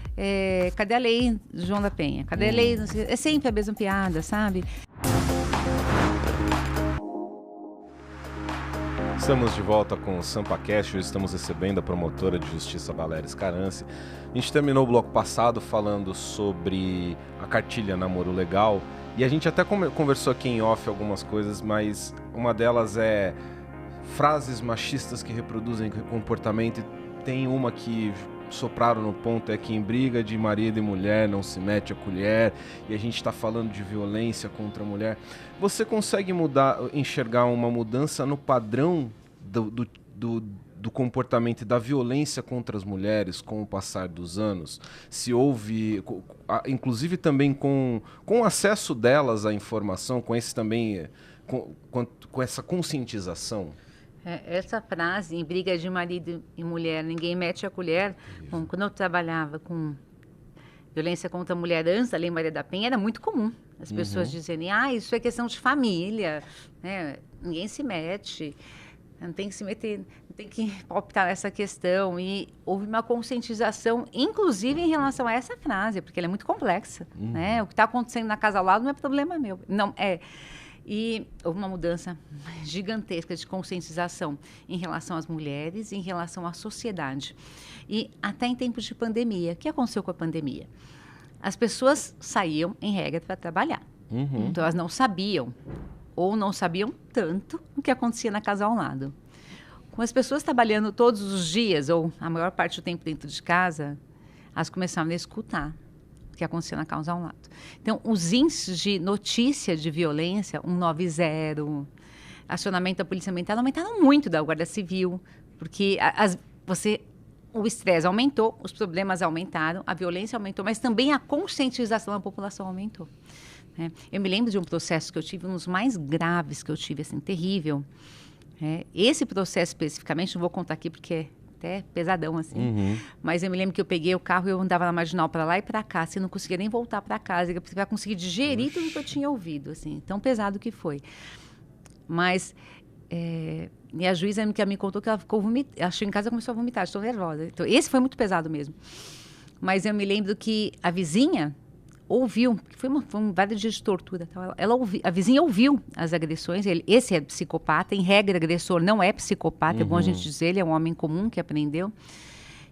cadê a lei do João da Penha? Cadê a lei? É sempre a mesma piada, sabe? Estamos de volta com o SampaCast, hoje estamos recebendo a promotora de justiça Valéria Scaranci. A gente terminou o bloco passado falando sobre a cartilha Namoro Legal e a gente até conversou aqui em off algumas coisas, mas uma delas é frases machistas que reproduzem comportamento, e tem uma que sopraram no ponto, é que em briga de marido e mulher não se mete a colher, e a gente está falando de violência contra a mulher. Você consegue enxergar uma mudança no padrão do comportamento e da violência contra as mulheres com o passar dos anos? Se houve, inclusive também com o acesso delas à informação, com esse também, com essa conscientização? Essa frase, em briga de marido e mulher, ninguém mete a colher. Bom, quando eu trabalhava com violência contra a mulher antes da Lei Maria da Penha, era muito comum as pessoas dizerem, isso é questão de família, né? Ninguém se mete. Não tem que se meter, não tem que palpitar nessa questão. E houve uma conscientização, inclusive em relação a essa frase, porque ela é muito complexa, né? O que está acontecendo na casa ao lado não é problema meu. Não, é... E houve uma mudança gigantesca de conscientização em relação às mulheres, em relação à sociedade. E até em tempos de pandemia. O que aconteceu com a pandemia? As pessoas saíam, em regra, para trabalhar. Então, elas não sabiam, ou não sabiam tanto, o que acontecia na casa ao lado. Com as pessoas trabalhando todos os dias, ou a maior parte do tempo dentro de casa, elas começaram a escutar o que acontecia na casa ao lado. Então, os índices de notícia de violência, 190, acionamento da Polícia Militar, aumentaram muito da Guarda Civil, porque o estresse aumentou, os problemas aumentaram, a violência aumentou, mas também a conscientização da população aumentou. Né? Eu me lembro de um processo que eu tive, um dos mais graves que eu tive, assim, terrível. Esse processo especificamente, não vou contar aqui porque é até pesadão, assim. Mas eu me lembro que eu peguei o carro e eu andava na Marginal para lá e para cá, assim, não conseguia nem voltar para casa, para conseguir digerir tudo que eu tinha ouvido, assim, tão pesado que foi. Mas e a juíza que me contou que ela ficou vomitando, achou em casa e começou a vomitar, estou nervosa. Então, esse foi muito pesado mesmo. Mas eu me lembro que a vizinha ouviu, foi um vários dias de tortura. Então a vizinha ouviu as agressões. Esse é psicopata, em regra, agressor não é psicopata, é bom a gente dizer, ele é um homem comum que aprendeu.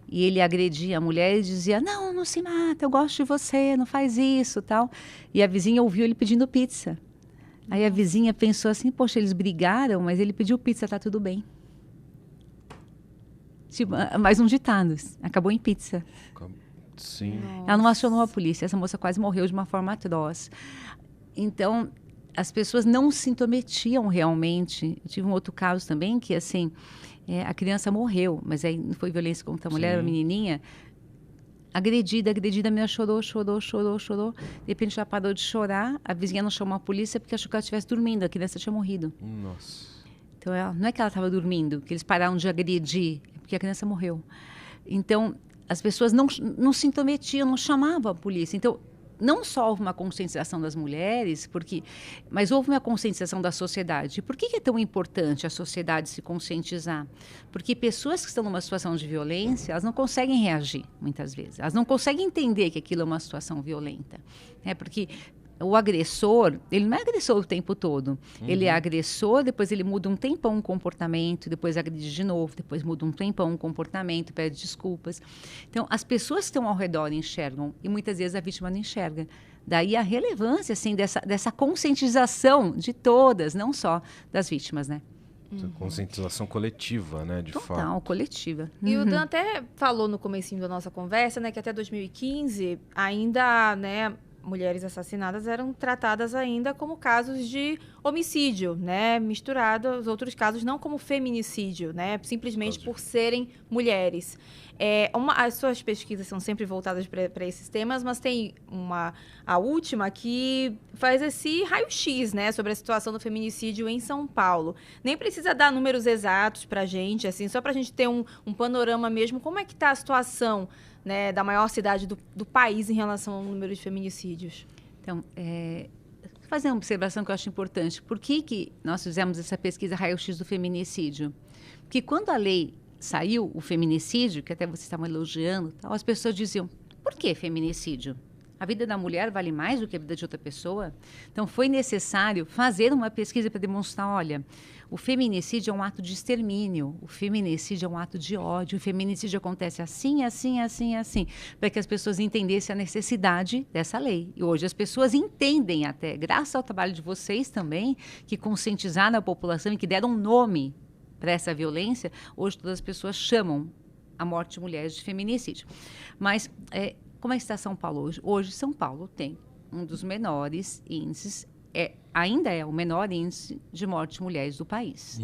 E ele agredia a mulher e dizia, não se mata, eu gosto de você, não faz isso, tal. E a vizinha ouviu ele pedindo pizza. Aí a vizinha pensou assim, poxa, eles brigaram, mas ele pediu pizza, tá tudo bem. Tipo, mais um ditado, acabou em pizza. Sim. Ela não acionou a polícia, essa moça quase morreu de uma forma atroz. Então, as pessoas não se intrometiam realmente. Eu tive um outro caso também, que assim, a criança morreu, mas aí não foi violência contra a mulher, a menininha, agredida, a menina chorou. De repente ela parou de chorar, a vizinha não chamou a polícia porque achou que ela estivesse dormindo, a criança tinha morrido. Nossa. Então, não é que ela estava dormindo, que eles pararam de agredir, é porque a criança morreu. Então, as pessoas não se intrometiam, não chamavam a polícia. Então, não só houve uma conscientização das mulheres, mas houve uma conscientização da sociedade. Por que é tão importante a sociedade se conscientizar? Porque pessoas que estão numa situação de violência, elas não conseguem reagir, muitas vezes. Elas não conseguem entender que aquilo é uma situação violenta. Porque o agressor, ele não é agressor o tempo todo. Ele é agressor, depois ele muda um tempão o comportamento, depois agride de novo, depois muda um tempão o comportamento, pede desculpas. Então, as pessoas que estão ao redor enxergam, e muitas vezes a vítima não enxerga. Daí a relevância, assim, dessa conscientização de todas, não só das vítimas, né? Conscientização coletiva, né, de fato. Total, coletiva. E o Dan até falou no comecinho da nossa conversa, né, que até 2015 ainda, né, mulheres assassinadas eram tratadas ainda como casos de homicídio, né, misturado aos outros casos, não como feminicídio, né, simplesmente por serem mulheres. As suas pesquisas são sempre voltadas para esses temas, mas tem a última que faz esse raio-x, né, sobre a situação do feminicídio em São Paulo. Nem precisa dar números exatos para a gente, assim, só para a gente ter um panorama mesmo. Como é que está a situação, né, da maior cidade do país em relação ao número de feminicídios? Então, vou fazer uma observação que eu acho importante. Por que nós fizemos essa pesquisa raio-x do feminicídio? Porque quando a lei saiu, o feminicídio, que até vocês estavam elogiando, tal, as pessoas diziam, por que feminicídio? A vida da mulher vale mais do que a vida de outra pessoa? Então, foi necessário fazer uma pesquisa para demonstrar, olha, o feminicídio é um ato de extermínio, o feminicídio é um ato de ódio, o feminicídio acontece assim, assim, assim, assim, para que as pessoas entendessem a necessidade dessa lei. E hoje as pessoas entendem até, graças ao trabalho de vocês também, que conscientizaram a população e que deram um nome para essa violência, hoje todas as pessoas chamam a morte de mulheres de feminicídio. Mas como é que está São Paulo hoje? Hoje São Paulo tem um dos menores índices, ainda é o menor índice de morte de mulheres do país.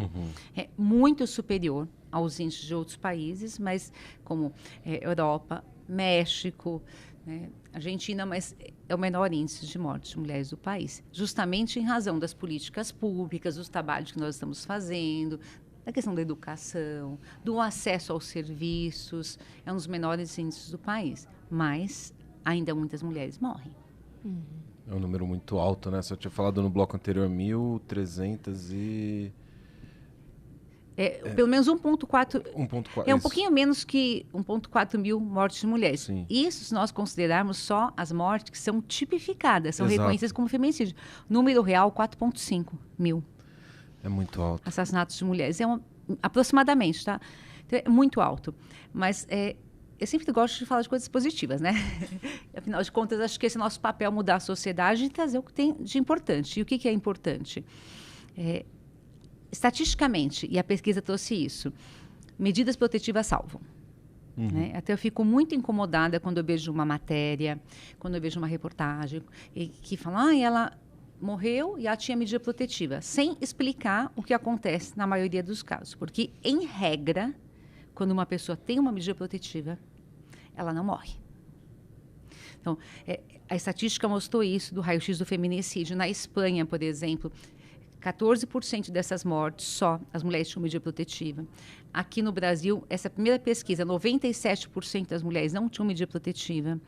É muito superior aos índices de outros países, mas como Europa, México, né, Argentina, mas é o menor índice de morte de mulheres do país. Justamente em razão das políticas públicas, dos trabalhos que nós estamos fazendo, da questão da educação, do acesso aos serviços, é um dos menores índices do país. Mas ainda muitas mulheres morrem. É um número muito alto, né? Você tinha falado no bloco anterior 1.300 e... Pelo menos 1,4... É um isso. pouquinho menos que 1,4 mil mortes de mulheres. Sim. Isso se nós considerarmos só as mortes que são tipificadas, são Exato. reconhecidas como feminicídio. Número real, 4,5 mil. É muito alto. Assassinatos de mulheres. Aproximadamente, tá? Então, é muito alto. Mas eu sempre gosto de falar de coisas positivas, né? Afinal de contas, acho que esse é nosso papel, mudar a sociedade e trazer o que tem de importante. E o que é importante? Estatisticamente, e a pesquisa trouxe isso, medidas protetivas salvam. Uhum. Né? Até eu fico muito incomodada quando eu vejo uma matéria, quando eu vejo uma reportagem, que fala, ela morreu e ela tinha medida protetiva, sem explicar o que acontece na maioria dos casos. Porque, em regra, quando uma pessoa tem uma medida protetiva, ela não morre. Então, a estatística mostrou isso do raio-x do feminicídio. Na Espanha, por exemplo, 14% dessas mortes, só as mulheres tinham medida protetiva. Aqui no Brasil, essa primeira pesquisa, 97% das mulheres não tinham medida protetiva.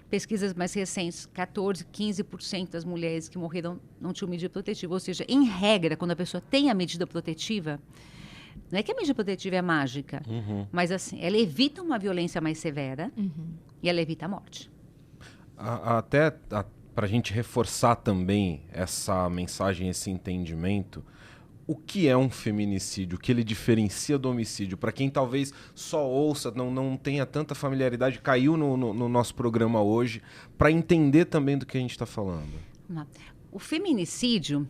Pesquisas mais recentes, 14%, 15% das mulheres que morreram não tinham medida protetiva. Ou seja, em regra, quando a pessoa tem a medida protetiva, não é que a medida protetiva é mágica, mas assim, ela evita uma violência mais severa e ela evita a morte. Para a gente reforçar também essa mensagem, esse entendimento, o que é um feminicídio? O que ele diferencia do homicídio? Para quem talvez só ouça, não tenha tanta familiaridade, caiu no nosso programa hoje, para entender também do que a gente está falando. O feminicídio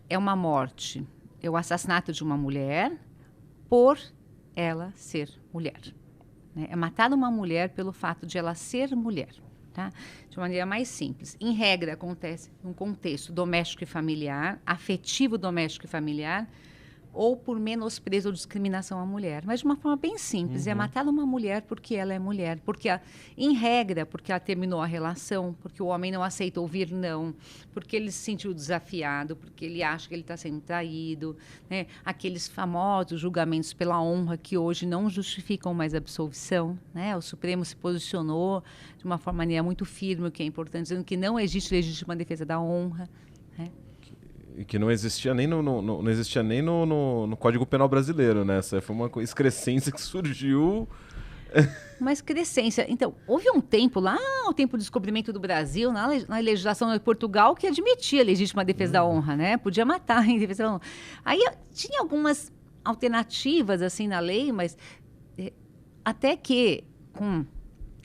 é uma morte, é o assassinato de uma mulher por ela ser mulher. Né? É matar uma mulher pelo fato de ela ser mulher. Tá? De maneira mais simples. Em regra, acontece num contexto doméstico e familiar, afetivo doméstico e familiar, ou por menosprezo ou discriminação à mulher. Mas de uma forma bem simples. É matar uma mulher porque ela é mulher. Em regra, porque ela terminou a relação, porque o homem não aceita ouvir não, porque ele se sentiu desafiado, porque ele acha que ele está sendo traído. Né? Aqueles famosos julgamentos pela honra que hoje não justificam mais a absolvição. Né? O Supremo se posicionou de uma maneira muito firme, o que é importante, dizendo que não existe legítima defesa da honra. Né? Que não existia nem não existia nem no Código Penal brasileiro, né? Essa foi uma excrescência que surgiu. Uma excrescência. Então, houve um tempo lá, o tempo do descobrimento do Brasil, na legislação de Portugal, que admitia a legítima defesa da honra, né? Podia matar em defesa da honra. Aí tinha algumas alternativas, assim, na lei, mas até que, com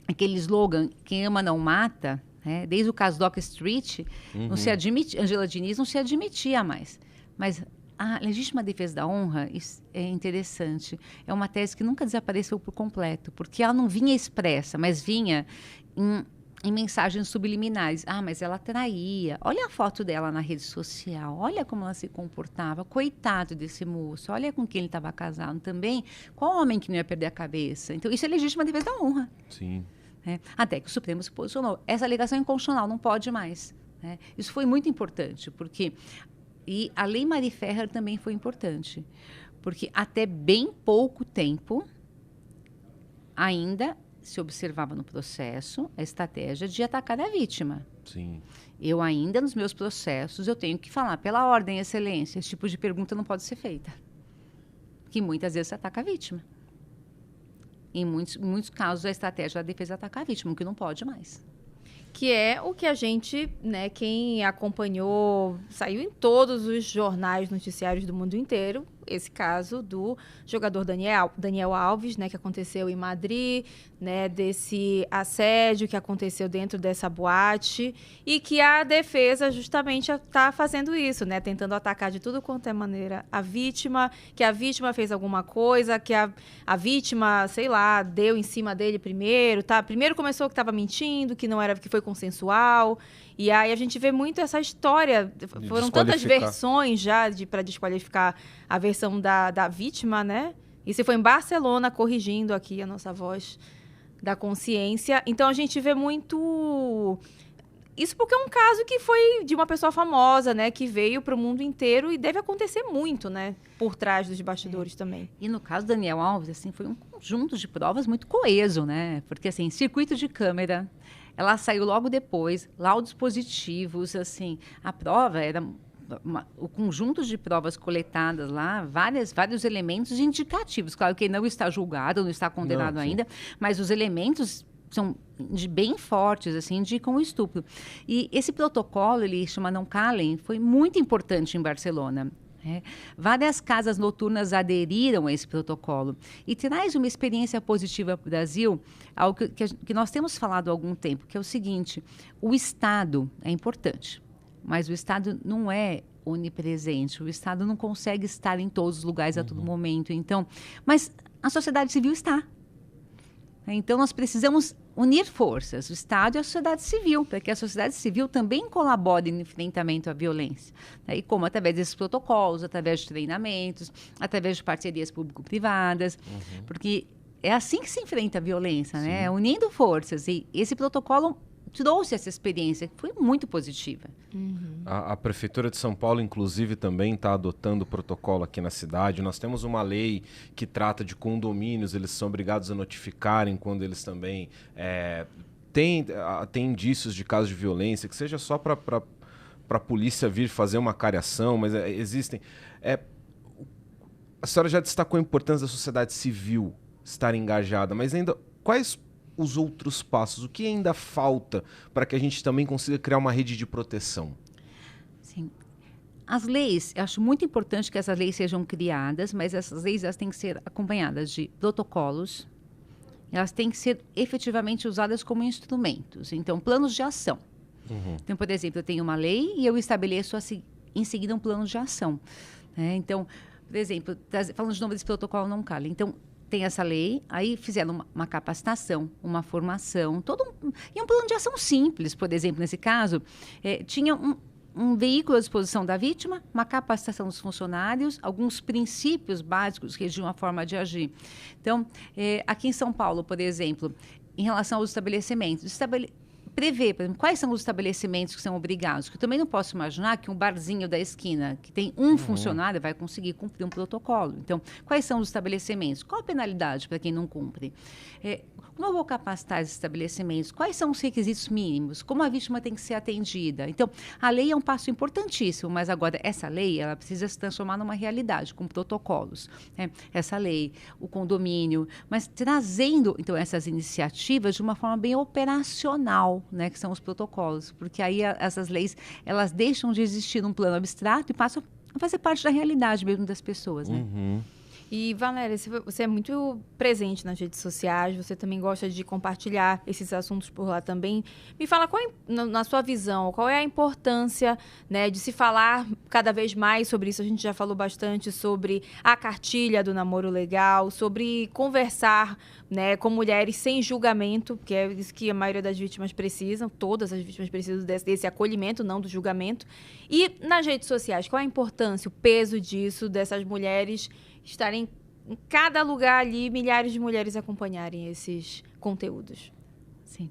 aquele slogan, quem ama não mata... Desde o caso Dock Street, não se admite, Angela Diniz não se admitia mais. Mas a legítima defesa da honra é interessante. É uma tese que nunca desapareceu por completo, porque ela não vinha expressa, mas vinha em mensagens subliminares. Mas ela traía. Olha a foto dela na rede social. Olha como ela se comportava. Coitado desse moço. Olha com quem ele estava casado também. Qual homem que não ia perder a cabeça? Então, isso é legítima defesa da honra. Sim. Até que o Supremo se posicionou. Essa alegação é inconstitucional, não pode mais. Né? Isso foi muito importante, porque... E a Lei Marie Ferrer também foi importante, porque até bem pouco tempo ainda se observava no processo a estratégia de atacar a vítima. Sim. Eu ainda, nos meus processos, eu tenho que falar, pela ordem, excelência, esse tipo de pergunta não pode ser feita. Que muitas vezes se ataca a vítima. Em muitos casos, a estratégia da defesa é atacar a vítima, o que não pode mais. Que é o que a gente, né, quem acompanhou, saiu em todos os jornais noticiários do mundo inteiro, esse caso do jogador Daniel Alves, né, que aconteceu em Madrid, né, desse assédio que aconteceu dentro dessa boate, e que a defesa justamente está fazendo isso, né, tentando atacar de tudo quanto é maneira a vítima, que a vítima fez alguma coisa, que a vítima, sei lá, deu em cima dele primeiro, tá? Primeiro começou que estava mentindo, que não era, que foi consensual, e aí a gente vê muito essa história, foram tantas versões já para desqualificar a versão da vítima, né? Isso foi em Barcelona, corrigindo aqui a nossa voz da consciência. Então a gente vê muito... Isso porque é um caso que foi de uma pessoa famosa, né? Que veio para o mundo inteiro e deve acontecer muito, né? Por trás dos bastidores também. E no caso do Daniel Alves, assim, foi um conjunto de provas muito coeso, né? Porque, assim, circuito de câmera... Ela saiu logo depois, laudos positivos, assim, a prova era o conjunto de provas coletadas lá, vários elementos indicativos. Claro que ele não está julgado, não está condenado ainda, mas os elementos são bem fortes, assim, indicam o estupro. E esse protocolo, ele chama Não Calem, foi muito importante em Barcelona. Várias casas noturnas aderiram a esse protocolo e traz uma experiência positiva para o Brasil, algo que nós temos falado há algum tempo, que é o seguinte: o Estado é importante, mas o Estado não é onipresente, o Estado não consegue estar em todos os lugares a todo momento. Então, mas a sociedade civil está. Então, nós precisamos unir forças, o Estado e a sociedade civil, para que a sociedade civil também colabore no enfrentamento à violência. E como? Através desses protocolos, através de treinamentos, através de parcerias público-privadas, porque é assim que se enfrenta a violência, né? Unindo forças. E esse protocolo trouxe essa experiência, que foi muito positiva. A Prefeitura de São Paulo, inclusive, também está adotando o protocolo aqui na cidade. Nós temos uma lei que trata de condomínios, eles são obrigados a notificarem quando eles também têm indícios de casos de violência, que seja só para a polícia vir fazer uma cariação, mas existem... A senhora já destacou a importância da sociedade civil estar engajada, mas ainda quais os outros passos? O que ainda falta para que a gente também consiga criar uma rede de proteção? Sim. As leis, eu acho muito importante que essas leis sejam criadas, mas essas leis elas têm que ser acompanhadas de protocolos, elas têm que ser efetivamente usadas como instrumentos. Então, planos de ação. Então, por exemplo, eu tenho uma lei e eu estabeleço em seguida um plano de ação. Então, por exemplo, falando de novo desse protocolo Não Calem. Então, tem essa lei, aí fizeram uma capacitação, uma formação, e um plano de ação simples. Por exemplo, nesse caso, tinha um veículo à disposição da vítima, uma capacitação dos funcionários, alguns princípios básicos que regiam a forma de agir. Então, aqui em São Paulo, por exemplo, em relação aos estabelecimentos, prever, por exemplo, quais são os estabelecimentos que são obrigados. Que eu também não posso imaginar que um barzinho da esquina, que tem um funcionário, vai conseguir cumprir um protocolo. Então, quais são os estabelecimentos? Qual a penalidade para quem não cumpre? Como eu vou capacitar esses estabelecimentos? Quais são os requisitos mínimos? Como a vítima tem que ser atendida? Então, a lei é um passo importantíssimo, mas agora essa lei ela precisa se transformar numa realidade, com protocolos. Essa lei, o condomínio, mas trazendo, então, essas iniciativas de uma forma bem operacional, né, que são os protocolos, porque aí essas leis elas deixam de existir num plano abstrato e passam a fazer parte da realidade mesmo das pessoas, né? E, Valéria, você é muito presente nas redes sociais, você também gosta de compartilhar esses assuntos por lá também. Me fala, na sua visão, qual é a importância, né, de se falar cada vez mais sobre isso? A gente já falou bastante sobre a cartilha do namoro legal, sobre conversar, né, com mulheres sem julgamento, que é isso que a maioria das vítimas precisam, todas as vítimas precisam desse acolhimento, não do julgamento. E nas redes sociais, qual é a importância, o peso disso, dessas mulheres estarem em cada lugar ali, milhares de mulheres acompanharem esses conteúdos? Sim.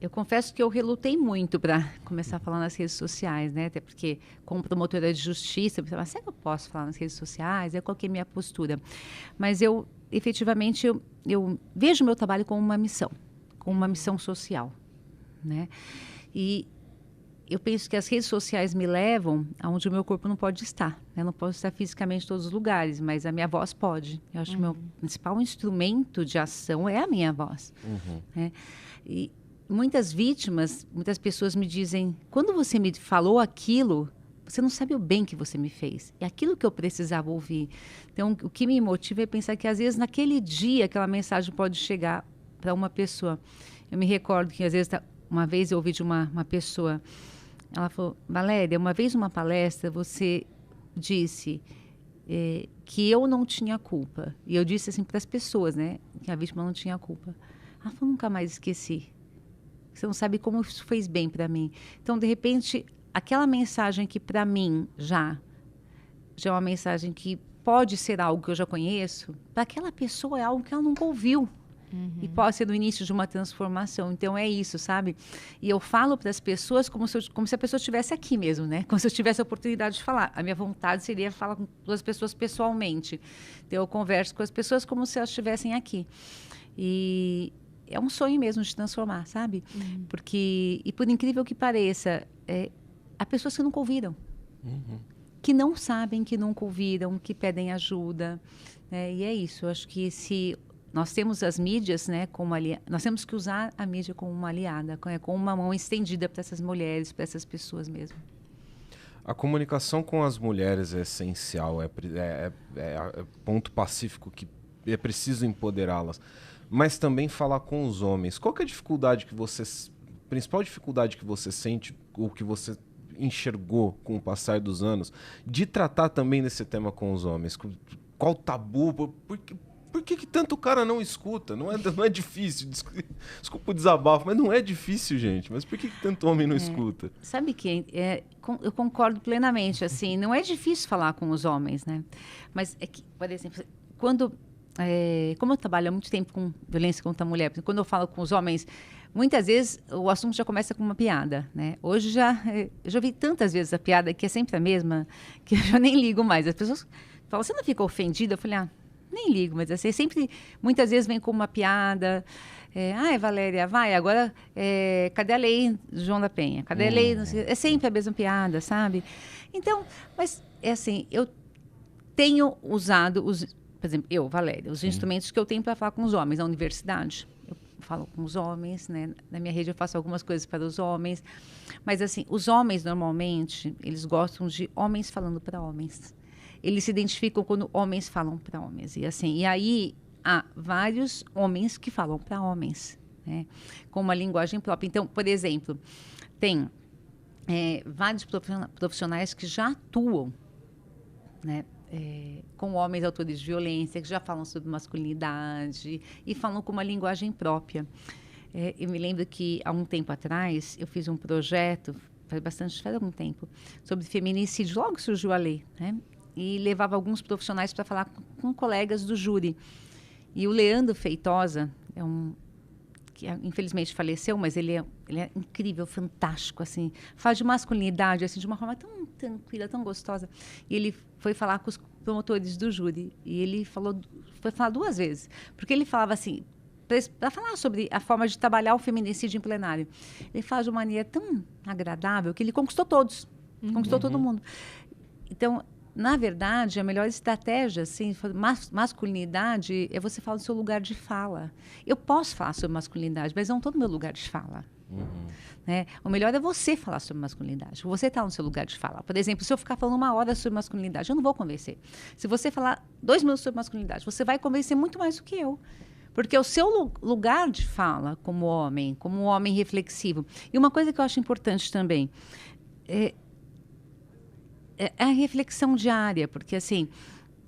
Eu confesso que eu relutei muito para começar a falar nas redes sociais, né? Até porque, como promotora de justiça, eu pensava, será que eu posso falar nas redes sociais? Qual que é a minha postura? Mas efetivamente, eu vejo o meu trabalho como uma missão social, né? E eu penso que as redes sociais me levam aonde o meu corpo não pode estar. Eu não posso estar fisicamente em todos os lugares, mas a minha voz pode. Eu acho que o meu principal instrumento de ação é a minha voz. Né? E muitas vítimas, muitas pessoas me dizem, quando você me falou aquilo, você não sabe o bem que você me fez. É aquilo que eu precisava ouvir. Então, o que me motiva é pensar que, às vezes, naquele dia, aquela mensagem pode chegar para uma pessoa. Eu me recordo que, às vezes, uma vez eu ouvi de uma pessoa, ela falou, Valéria, uma vez numa palestra você disse que eu não tinha culpa. E eu disse assim para as pessoas, né, que a vítima não tinha culpa. Ela falou, nunca mais esqueci. Você não sabe como isso fez bem para mim. Então, de repente, aquela mensagem que para mim já é uma mensagem que pode ser algo que eu já conheço, para aquela pessoa é algo que ela nunca ouviu. E pode ser no início de uma transformação. Então, é isso, sabe? E eu falo para as pessoas como se a pessoa estivesse aqui mesmo, né? Como se eu tivesse a oportunidade de falar. A minha vontade seria falar com as pessoas pessoalmente. Então, eu converso com as pessoas como se elas estivessem aqui. E é um sonho mesmo de transformar, sabe? Porque, e por incrível que pareça, há pessoas que nunca ouviram. Que não sabem, que nunca ouviram, que pedem ajuda. E é isso. Eu acho que se nós temos as mídias, né, como nós temos que usar a mídia como uma aliada, com uma mão estendida para essas mulheres, para essas pessoas mesmo. A comunicação com as mulheres é essencial, é ponto pacífico que é preciso empoderá-las. Mas também falar com os homens. Qual que é a dificuldade principal dificuldade que você sente, ou que você enxergou com o passar dos anos, de tratar também desse tema com os homens? Qual o tabu? Por que tanto cara não escuta? Não é difícil, desculpa o desabafo, mas não é difícil, gente. Mas por que tanto homem não escuta? Sabe que eu concordo plenamente, assim, não é difícil falar com os homens, né? Mas é que, por exemplo, como eu trabalho há muito tempo com violência contra a mulher, quando eu falo com os homens, muitas vezes o assunto já começa com uma piada, né? Hoje eu já vi tantas vezes a piada que é sempre a mesma, que eu já nem ligo mais. As pessoas falam, você não fica ofendida? Eu falei, nem ligo, mas assim, sempre, muitas vezes vem com uma piada. Ai, Valéria, vai, agora, cadê a lei João da Penha? Cadê a lei? É sempre a mesma piada, sabe? Então, mas é assim, eu tenho usado, por exemplo, Valéria, os instrumentos que eu tenho para falar com os homens na universidade. Eu falo com os homens, né? Na minha rede eu faço algumas coisas para os homens. Mas, assim, os homens, normalmente, eles gostam de homens falando para homens. Eles se identificam quando homens falam para homens. E aí há vários homens que falam para homens, né? Com uma linguagem própria. Então, por exemplo, tem vários profissionais que já atuam, né? Com homens autores de violência, que já falam sobre masculinidade e falam com uma linguagem própria. Eu me lembro que, há um tempo atrás, eu fiz um projeto, faz algum tempo, sobre feminicídio. Logo surgiu a lei, né? E levava alguns profissionais para falar com colegas do júri. E o Leandro Feitosa, que infelizmente faleceu, mas ele é incrível, fantástico, assim. Faz de masculinidade, assim, de uma forma tão tranquila, tão gostosa. E ele foi falar com os promotores do júri. E ele foi falar 2 vezes. Porque ele falava assim, para falar sobre a forma de trabalhar o feminicídio em plenário. Ele faz de uma maneira tão agradável que ele conquistou todos. Conquistou todo mundo. Então, na verdade, a melhor estratégia, assim, masculinidade, é você falar do seu lugar de fala. Eu posso falar sobre masculinidade, mas não estou no meu lugar de fala. Né? O melhor é você falar sobre masculinidade. Você está no seu lugar de fala. Por exemplo, se eu ficar falando 1 hora sobre masculinidade, eu não vou convencer. Se você falar 2 minutos sobre masculinidade, você vai convencer muito mais do que eu. Porque é o seu lugar de fala como um homem reflexivo. E uma coisa que eu acho importante também é a reflexão diária, porque, assim,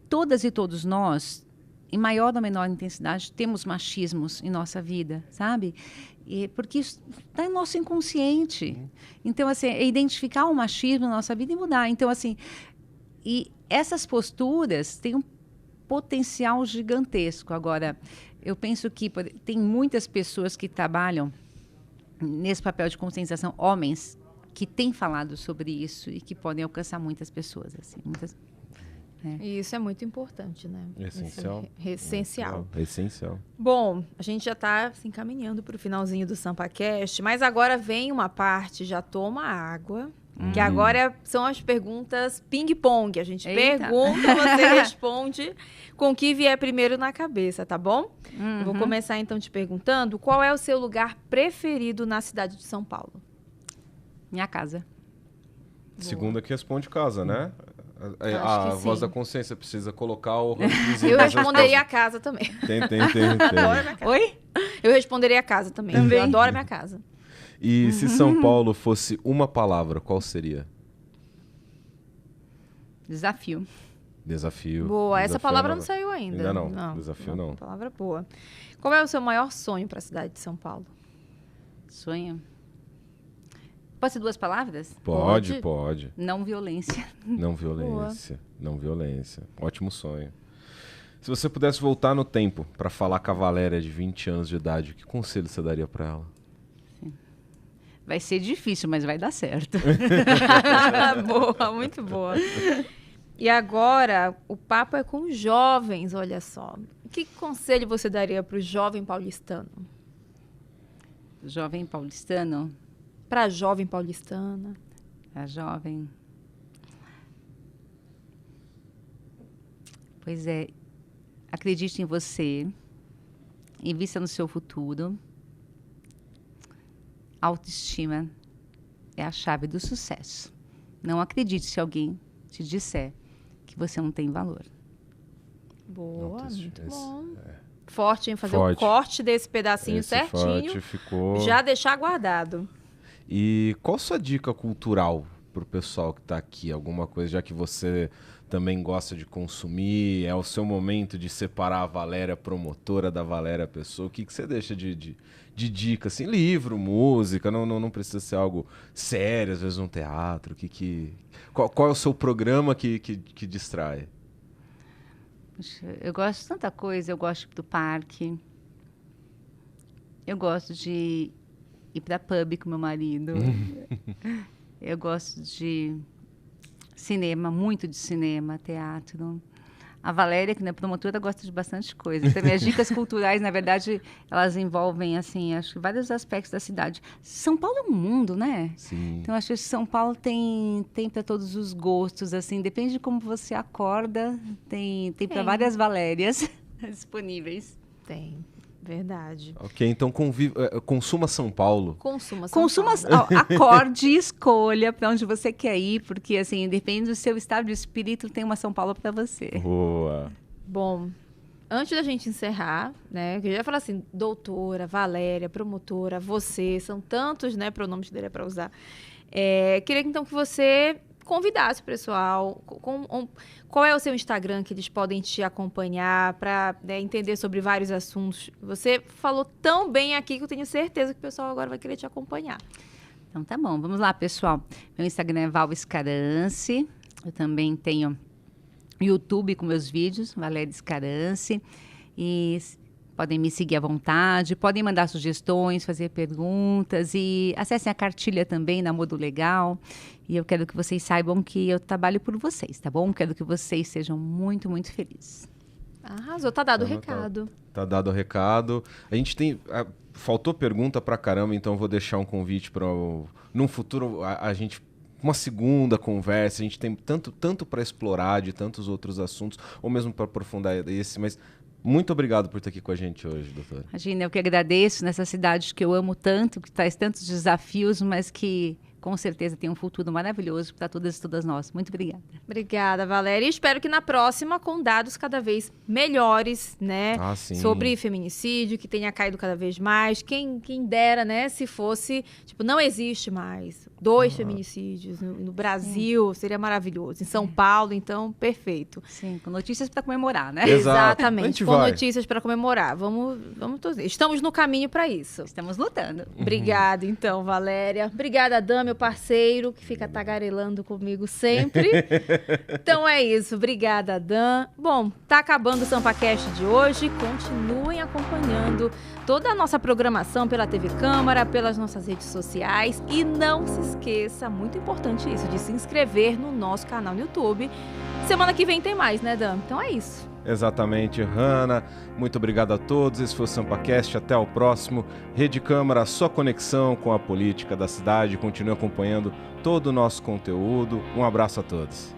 todas e todos nós, em maior ou menor intensidade, temos machismos em nossa vida, sabe? Porque isso está em nosso inconsciente. Então, assim, é identificar o machismo na nossa vida e mudar. Então, assim, e essas posturas têm um potencial gigantesco. Agora, eu penso que tem muitas pessoas que trabalham nesse papel de conscientização, homens, que têm falado sobre isso e que podem alcançar muitas pessoas, assim, E isso é muito importante, né? Essencial. Essencial. Essencial. Bom, a gente já está se encaminhando para o finalzinho do SampaCast, mas agora vem uma parte, já toma água, que agora são as perguntas ping-pong. A gente pergunta, você responde com o que vier primeiro na cabeça, tá bom? Eu vou começar, então, te perguntando qual é o seu lugar preferido na cidade de São Paulo? Minha casa. Segunda que responde casa, né? A voz da consciência precisa colocar o... Eu responderia a casa também. Tem. Adoro a minha casa. Oi? Eu responderia a casa também. Eu adoro a minha casa. E se São Paulo fosse uma palavra, qual seria? Desafio. Desafio. Boa, essa palavra nova. não saiu ainda. Ainda não. Desafio não. Palavra boa. Qual é o seu maior sonho para a cidade de São Paulo? Sonho? Pode ser 2 palavras? Pode. Não violência. Não violência. Não violência. Ótimo sonho. Se você pudesse voltar no tempo para falar com a Valéria de 20 anos de idade, que conselho você daria para ela? Vai ser difícil, mas vai dar certo. Boa, muito boa. E agora, o papo é com os jovens, olha só. Que conselho você daria para o jovem paulistano? Jovem paulistano? Para a jovem paulistana? Para jovem. Pois é, acredite em você, invista no seu futuro. Autoestima é a chave do sucesso. Não acredite se alguém te disser que você não tem valor. Boa, muito bom. Forte, hein? Fazer o corte desse pedacinho certinho. Ficou... Já deixar guardado. E qual a sua dica cultural para o pessoal que está aqui? Alguma coisa, já que você também gosta de consumir, é o seu momento de separar a Valéria promotora da Valéria pessoa. O que você deixa de dica? Assim, livro, música, não precisa ser algo sério, às vezes um teatro. Qual é o seu programa que distrai? Eu gosto de tanta coisa, eu gosto de ir pro parque, eu gosto de ir para pub com meu marido, eu gosto de cinema, muito de cinema, teatro. A Valéria, que não é promotora, gosta de bastante coisa. Então, minhas dicas culturais, na verdade, elas envolvem, assim, acho que vários aspectos da cidade. São Paulo é um mundo, né? Sim. Então, acho que São Paulo tem para todos os gostos, assim, depende de como você acorda, tem para várias Valérias disponíveis. Tem. Verdade. Ok, então consuma São Paulo. Consuma São Paulo. Acorde e escolha para onde você quer ir, porque assim, depende do seu estado de espírito, tem uma São Paulo para você. Boa. Bom, antes da gente encerrar, né, que eu já ia falar assim, doutora, Valéria, promotora, você, são tantos, né, pronomes que daria para usar. Queria então que você convidasse o pessoal, qual é o seu Instagram que eles podem te acompanhar para entender sobre vários assuntos. Você falou tão bem aqui que eu tenho certeza que o pessoal agora vai querer te acompanhar. Então tá bom, vamos lá, pessoal. Meu Instagram é Val Escarance, eu também tenho YouTube com meus vídeos, Valéria Escarance, e podem me seguir à vontade, podem mandar sugestões, fazer perguntas e acessem a cartilha também na Modo Legal. E eu quero que vocês saibam que eu trabalho por vocês, tá bom? Quero que vocês sejam muito, muito felizes. Arrasou, tá dado o recado. Tá dado o recado. A gente tem... faltou pergunta pra caramba, então eu vou deixar um convite para num futuro a gente... Uma segunda conversa, a gente tem tanto para explorar de tantos outros assuntos, ou mesmo para aprofundar esse, mas... Muito obrigado por estar aqui com a gente hoje, doutora. Imagina, eu que agradeço nessa cidade que eu amo tanto, que traz tantos desafios, mas que com certeza tem um futuro maravilhoso para todas e todas nós. Muito obrigada. Obrigada, Valéria. E espero que na próxima, com dados cada vez melhores, né? Sobre feminicídio, que tenha caído cada vez mais. Quem dera, né? Se fosse, não existe mais 2 feminicídios no Brasil, seria maravilhoso. Em São Paulo, então, perfeito. Sim, com notícias para comemorar, né? Exatamente, com notícias para comemorar. Vamos todos. Estamos no caminho para isso. Estamos lutando. Obrigada, então, Valéria. Obrigada, Dan, meu parceiro, que fica tagarelando comigo sempre. Então é isso. Obrigada, Dan. Bom, tá acabando o SampaCast de hoje. Continuem acompanhando toda a nossa programação pela TV Câmara, pelas nossas redes sociais. E não se esqueça, muito importante isso, de se inscrever no nosso canal no YouTube. Semana que vem tem mais, né, Dan? Então é isso. Exatamente, Hanna. Muito obrigado a todos. Esse foi o SampaCast. Até o próximo. Rede Câmara, a sua conexão com a política da cidade. Continue acompanhando todo o nosso conteúdo. Um abraço a todos.